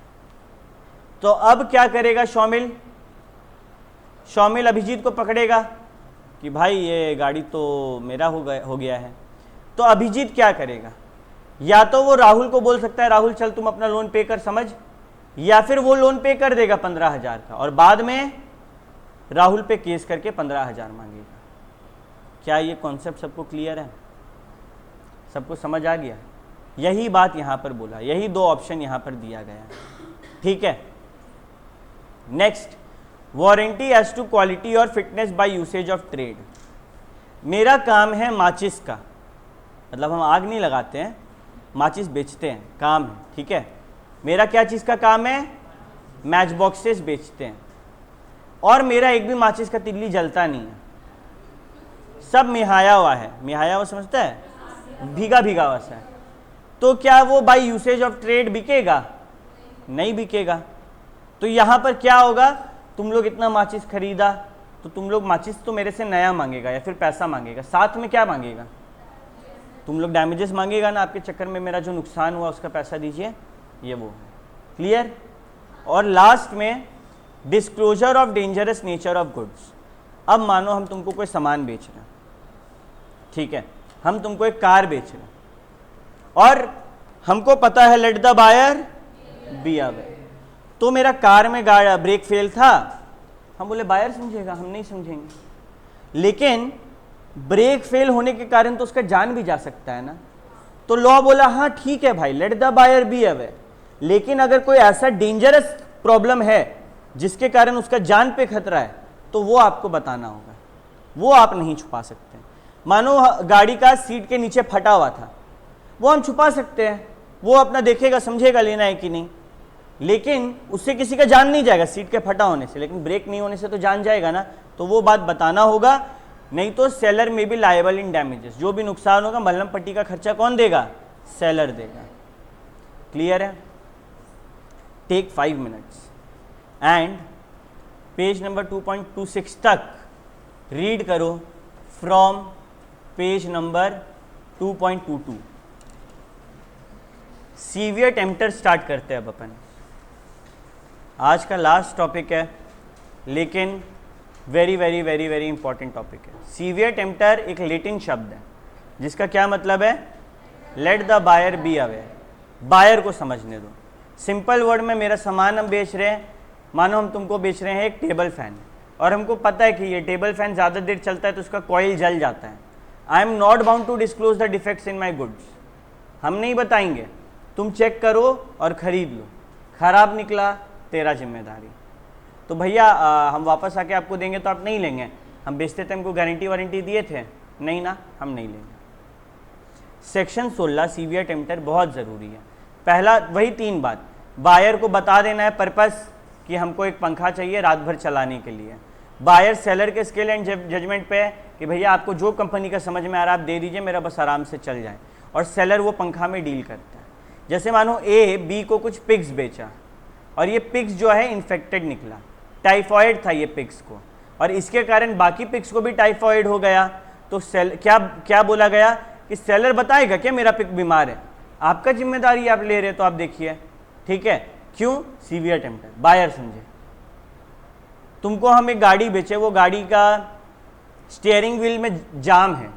तो अब क्या करेगा शौमिल? शौमिल अभिजीत को पकड़ेगा कि भाई ये गाड़ी तो मेरा हो गया है। तो अभिजीत क्या करेगा? या तो वो राहुल को बोल सकता है राहुल चल तुम अपना लोन पे कर, समझ, या फिर वो लोन पे कर देगा 15,000 का और बाद में राहुल पे केस करके 15,000 मांगेगा। क्या ये कॉन्सेप्ट सबको क्लियर है? सबको समझ आ गया? यही बात यहां पर बोला, यही दो ऑप्शन यहां पर दिया गया। ठीक है, next, warranty as to quality और fitness by usage of trade. मेरा काम है माचिस का, मतलब हम आग नहीं लगाते हैं, माचिस बेचते हैं, काम है। ठीक है, मेरा क्या चीज़ का काम है? मैच बॉक्सेस बेचते हैं। और मेरा एक भी माचिस का तिल्ली जलता नहीं है, सब मिहाया हुआ है। मिहाया हुआ समझता है? भीगा भीगा हुआ सा है। तो क्या वो बाय यूसेज ऑफ ट्रेड बिकेगा? नहीं बिकेगा। तो यहाँ पर क्या होगा? तुम लोग इतना माचिस खरीदा तो तुम लोग माचिस तो मेरे से नया मांगेगा या फिर पैसा मांगेगा, साथ में क्या मांगेगा? तुम लोग डैमेजेस मांगेगा ना, आपके चक्कर में मेरा जो नुकसान हुआ उसका पैसा दीजिए, ये वो। क्लियर? और लास्ट में disclosure of dangerous nature of goods. अब मानो हम तुमको कोई सामान बेच रहे हैं, ठीक है, हम तुमको एक कार बेच रहे हैं और हमको पता है let the buyer be aware. तो मेरा कार में ब्रेक फेल था, हम बोले बायर समझेगा, हम नहीं समझेंगे। लेकिन ब्रेक फेल होने के कारण तो उसका जान भी जा सकता है ना। तो लॉ बोला हाँ ठीक है भाई, let the buyer be aware. लेकिन अगर कोई ऐसा डेंजरस प्रॉब्लम है जिसके कारण उसका जान पे खतरा है तो वो आपको बताना होगा, वो आप नहीं छुपा सकते। मानो गाड़ी का सीट के नीचे फटा हुआ था, वो हम छुपा सकते हैं, वो अपना देखेगा समझेगा लेना है कि नहीं, लेकिन उससे किसी का जान नहीं जाएगा सीट के फटा होने से, लेकिन ब्रेक नहीं होने से तो जान जाएगा ना। तो वो बात बताना होगा, नहीं तो सेलर में भी लायबल इन डैमेजेस। जो भी नुकसान होगा मलहम पट्टी का खर्चा कौन देगा? सेलर देगा। क्लियर है? Take 5 minutes and page number 2.26 तक रीड करो फ्रॉम पेज नंबर 2.22। सीवियर टेम्पटर स्टार्ट करते हैं अब अपन। आज का लास्ट टॉपिक है लेकिन very very very very important topic है। सीवियर टेम्पटर एक लैटिन शब्द है जिसका क्या मतलब है, let the buyer be aware, buyer को समझने दो। सिंपल वर्ड में मेरा सामान हम बेच रहे हैं, मानो हम तुमको बेच रहे हैं एक टेबल फैन, और हमको पता है कि ये टेबल फैन ज़्यादा देर चलता है तो उसका कॉइल जल जाता है। I am not bound to disclose the defects in my goods, हम नहीं बताएंगे, तुम चेक करो और ख़रीद लो, ख़राब निकला तेरा जिम्मेदारी। तो भैया हम वापस आके आपको देंगे तो आप नहीं लेंगे, हम बेचते थे, हमको गारंटी वारंटी दिए थे, नहीं ना, हम नहीं लेंगे। सेक्शन 16 सीवी अटेम्प्टर बहुत ज़रूरी है। पहला वही 3 बात, बायर को बता देना है पर्पस कि हमको एक पंखा चाहिए रात भर चलाने के लिए। बायर सेलर के स्किल एंड जजमेंट पे है कि भैया आपको जो कंपनी का समझ में आ रहा है आप दे दीजिए, मेरा बस आराम से चल जाए। और सेलर वो पंखा में डील करता है। जैसे मानो ए बी को कुछ पिग्स बेचा और ये पिग्स जो है इन्फेक्टेड निकला, टाइफॉइड था ये पिग्स को, और इसके कारण बाकी पिग्स को भी टाइफॉइड हो गया, तो क्या बोला गया कि सेलर बताएगा क्या मेरा पिग बीमार है, आपका जिम्मेदारी आप ले रहे तो आप देखिए, ठीक है। क्यों, सीवी अटेम्प्टर, बायर समझे। तुमको हम एक गाड़ी बेचे, वो गाड़ी का स्टीयरिंग व्हील में जाम है,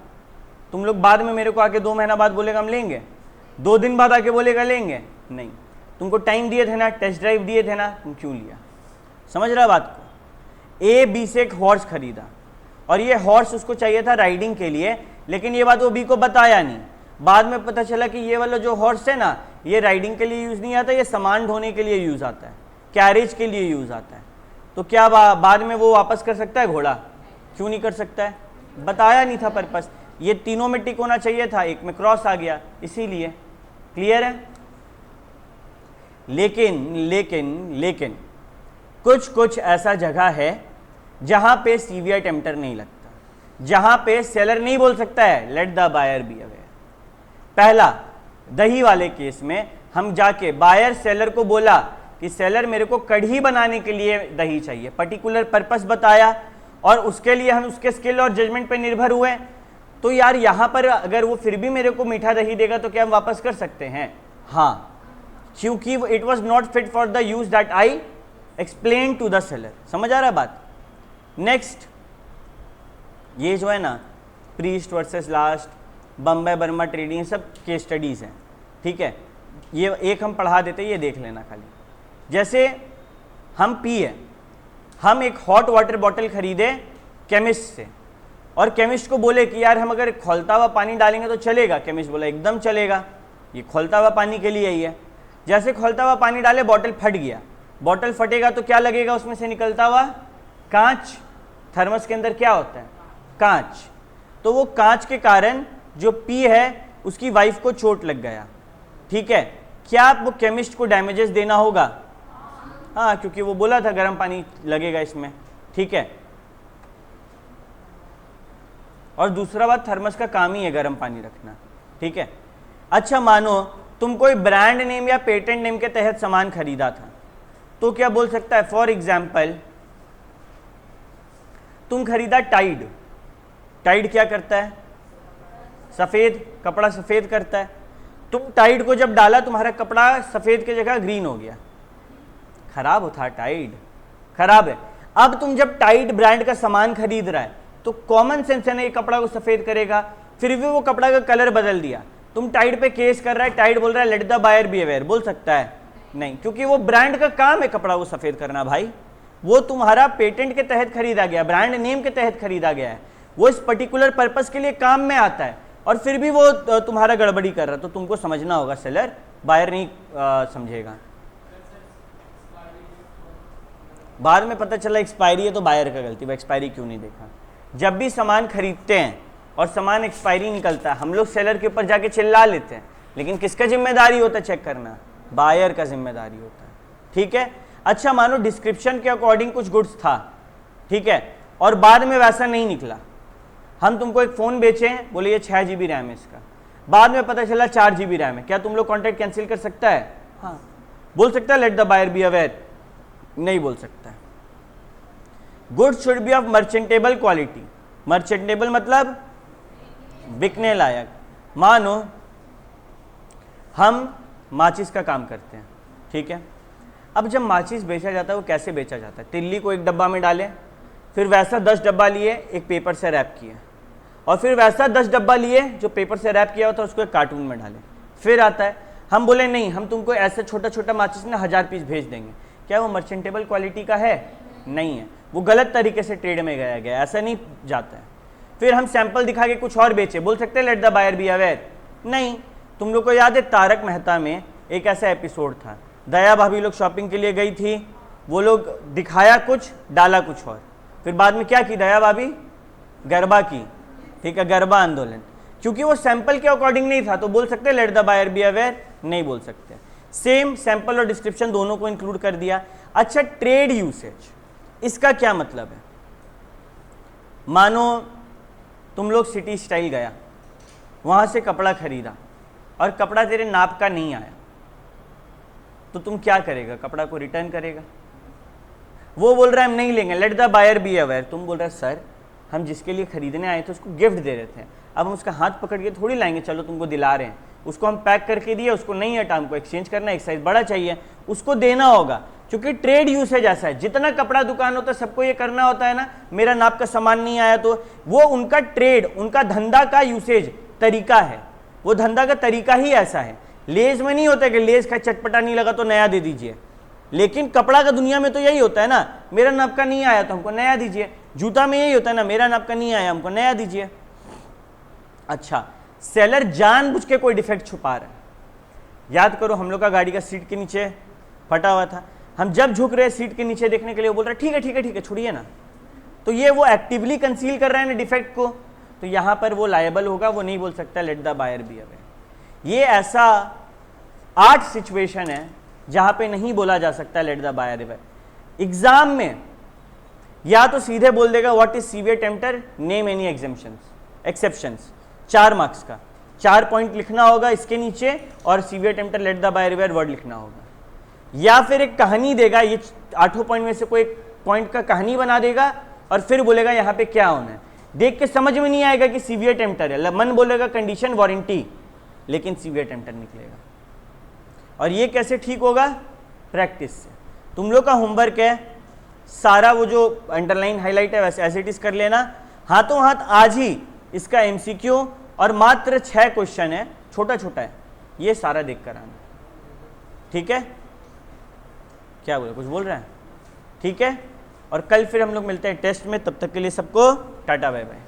तुम लोग बाद में मेरे को आके 2 महीना बाद बोलेगा हम लेंगे, 2 दिन बाद आके बोलेगा लेंगे, नहीं। तुमको टाइम दिए थे ना, टेस्ट ड्राइव दिए थे ना, तुम क्यों लिया? समझ रहा बात को। ए बी से एक हॉर्स खरीदा और ये हॉर्स उसको चाहिए था राइडिंग के लिए, लेकिन ये बात वो बी को बताया नहीं। बाद में पता चला कि ये वाला जो हॉर्स है ना, ये राइडिंग के लिए यूज़ नहीं आता, ये सामान ढोने के लिए यूज़ आता है, कैरेज के लिए यूज़ आता है। तो क्या बाद में वो वापस कर सकता है घोड़ा? क्यों नहीं कर सकता है? बताया नहीं था पर्पस। ये तीनों में टिक होना चाहिए था, एक में क्रॉस आ गया, इसीलिए। क्लियर है? लेकिन कुछ ऐसा जगह है जहां पे सीवी अटेम्प्टर नहीं लगता, जहां पे सेलर नहीं बोल सकता है let the buyer be aware. पहला, दही वाले केस में हम जाके बायर सेलर को बोला कि सेलर मेरे को कढ़ी बनाने के लिए दही चाहिए, पर्टिकुलर पर्पस बताया और उसके लिए हम उसके स्किल और जजमेंट पे निर्भर हुए, तो यार यहाँ पर अगर वो फिर भी मेरे को मीठा दही देगा तो क्या हम वापस कर सकते हैं? हाँ, क्योंकि it was not fit for the use that I explain to the seller. समझ आ रहा है बात? नेक्स्ट, ये जो है ना priest versus last, Bombay Burma trading, सब केस स्टडीज़ हैं, ठीक है। ये एक हम पढ़ा देते, ये देख लेना खाली। जैसे हम पिए, हम एक हॉट वाटर बॉटल खरीदे केमिस्ट से और केमिस्ट को बोले कि यार हम अगर खौलता हुआ पानी डालेंगे तो चलेगा? केमिस्ट बोला एकदम चलेगा, ये खौलता हुआ पानी के लिए ही है। जैसे खौलता हुआ पानी डाले, बॉटल फट गया, बॉटल फटेगा तो क्या लगेगा उसमें से निकलता हुआ? कांच। थर्मस के अंदर क्या होता है? कांच। तो वो कांच के कारण जो पी है उसकी वाइफ को चोट लग गया, ठीक है। क्या वो केमिस्ट को डैमेजेस देना होगा? हाँ, क्योंकि वो बोला था गर्म पानी लगेगा इसमें, ठीक है। और दूसरा बात, थर्मस का काम ही है गर्म पानी रखना, ठीक है। अच्छा, मानो तुम कोई ब्रांड नेम या पेटेंट नेम के तहत सामान खरीदा था, तो क्या बोल सकता है? फॉर एग्जाम्पल, तुम खरीदा टाइड। टाइड क्या करता है? सफ़ेद, कपड़ा सफ़ेद करता है। तुम टाइड को जब डाला, तुम्हारा कपड़ा सफ़ेद की जगह ग्रीन हो गया, खराब होता, टाइड खराब है। अब तुम जब टाइड ब्रांड का सामान खरीद रहा है तो कॉमन सेंस है ना, ये कपड़ा को सफ़ेद करेगा, फिर भी वो कपड़ा का कलर बदल दिया, तुम टाइड पे केस कर रहा है, टाइड बोल रहा है let the buyer be aware, बोल सकता है? नहीं, क्योंकि वो ब्रांड का काम है कपड़ा को सफ़ेद करना भाई, वो तुम्हारा पेटेंट के तहत खरीदा गया, ब्रांड नेम के तहत खरीदा गया है, वो इस पर्टिकुलर पर्पस के लिए काम में आता है, और फिर भी वो तुम्हारा गड़बड़ी कर रहा है, तो तुमको समझना होगा सेलर, बायर नहीं समझेगा। बाद में पता चला एक्सपायरी है तो बायर का गलती, वो एक्सपायरी क्यों नहीं देखा। जब भी सामान खरीदते हैं और सामान एक्सपायरी निकलता है, हम लोग सेलर के ऊपर जाके चिल्ला लेते हैं, लेकिन किसका जिम्मेदारी होता है चेक करना? बायर का जिम्मेदारी होता है, ठीक है। अच्छा, मानो डिस्क्रिप्शन के अकॉर्डिंग कुछ गुड्स था, ठीक है, और बाद में वैसा नहीं निकला। हम तुमको एक फ़ोन बेचे हैं, बोले ये 6 GB रैम है इसका, बाद में पता चला 4 GB रैम है, क्या तुम लोग कॉन्ट्रैक्ट कैंसिल कर सकता है? हाँ, बोल सकता है let the buyer be aware? नहीं बोल सकता है। Goods should be of merchantable quality. Merchantable मतलब बिकने लायक। मानो हम माचिस का काम करते हैं, ठीक है। अब जब माचिस बेचा जाता है, वो कैसे बेचा जाता है? तिल्ली को एक डब्बा में डालें, फिर वैसा 10 डब्बा लिए, एक पेपर से रैप किए, और फिर वैसा 10 डब्बा लिए जो पेपर से रैप किया होता है, उसको एक कार्टून में डाले। फिर आता है, हम बोले नहीं, हम तुमको ऐसे छोटा छोटा माचिस ना 1000 पीस भेज देंगे। क्या वो मर्चेंटेबल क्वालिटी का है? नहीं है, वो गलत तरीके से ट्रेड में गया गया, ऐसा नहीं जाता है। फिर हम सैंपल दिखा के कुछ और बेचे, बोल सकते हैं let the buyer be aware? नहीं। तुम लोग को याद है तारक मेहता में एक ऐसा एपिसोड था, दया भाभी लोग शॉपिंग के लिए गई थी, वो लोग दिखाया कुछ, डाला कुछ और, फिर बाद में क्या की दया भाभी? गरबा की, ठीक है, गरबा आंदोलन। क्योंकि वो सैंपल के अकॉर्डिंग नहीं था, तो बोल सकते let the buyer be aware? नहीं बोल सकते। सेम सैंपल और डिस्क्रिप्शन दोनों को इंक्लूड कर दिया। अच्छा, ट्रेड यूसेज, इसका क्या मतलब है? मानो तुम लोग सिटी स्टाइल गया, वहां से कपड़ा खरीदा और कपड़ा तेरे नाप का नहीं आया, तो तुम क्या करेगा? कपड़ा को रिटर्न करेगा? वो बोल रहा है हम नहीं लेंगे, let the buyer be aware. तुम बोल रहे सर हम जिसके लिए खरीदने आए थे उसको गिफ्ट दे रहे थे, अब हम उसका हाथ पकड़ के थोड़ी लाएंगे, चलो तुमको दिला रहे हैं, उसको हम पैक करके दिए, उसको नहीं हटा, हमको एक्सचेंज करना, एक साइज बड़ा चाहिए, उसको देना होगा। क्योंकि ट्रेड यूसेज ऐसा है, जितना कपड़ा दुकान होता है सबको ये करना होता है ना, मेरा नाप का सामान नहीं आया, तो वो उनका ट्रेड, उनका धंधा का यूसेज तरीका है, वो धंधा का तरीका ही ऐसा है। लेज में नहीं होता कि लेज का चटपटा नहीं लगा तो नया दे दीजिए, लेकिन कपड़ा का दुनिया में तो यही होता है ना, मेरा नाप का नहीं आया तो हमको नया दीजिए। जूता में यही होता है ना, मेरा नाप का नहीं आया हमको नया दीजिए। अच्छा, सेलर जानबूझ के कोई डिफेक्ट छुपा रहा है। याद करो, हम लोग का गाड़ी का सीट के नीचे फटा हुआ था, हम जब झुक रहे सीट के नीचे देखने के लिए, वो बोल रहा है ठीक है ठीक है ठीक है छोड़िए ना, तो ये वो एक्टिवली कंसील कर रहा है ना डिफेक्ट को, तो यहां पर वो लायबल होगा, वो नहीं बोल सकता let the buyer be aware. ये ऐसा 8 सिचुएशन है जहां पे नहीं बोला जा सकता let the buyer aware. Exam में या तो सीधे बोल देगा व्हाट इज सीवियर emptor, name any exceptions, 4 marks का 4 पॉइंट लिखना होगा इसके नीचे, और सीवियर emptor let the buyer aware word लिखना होगा। या फिर एक कहानी देगा, ये 8 पॉइंट में से कोई एक पॉइंट का कहानी बना देगा और फिर बोलेगा यहाँ पे क्या होना है। देख के समझ में नहीं आएगा कि सीवियर टेम्पटर है, मन बोलेगा कंडीशन वारंटी, लेकिन सीवियर टेम्पटर निकलेगा। और ये कैसे ठीक होगा? प्रैक्टिस से। तुम लोग का होमवर्क है, सारा वो जो अंडरलाइन हाईलाइट है वैसे एज इट इज कर लेना, हाथों हाथ आज ही इसका एमसीक्यू, और मात्र 6 क्वेश्चन है, छोटा छोटा है, ये सारा देख कर आना, ठीक है? क्या बोले, कुछ बोल रहे हैं? ठीक है, और कल फिर हम लोग मिलते हैं टेस्ट में, तब तक के लिए सबको टाटा बाय बाय।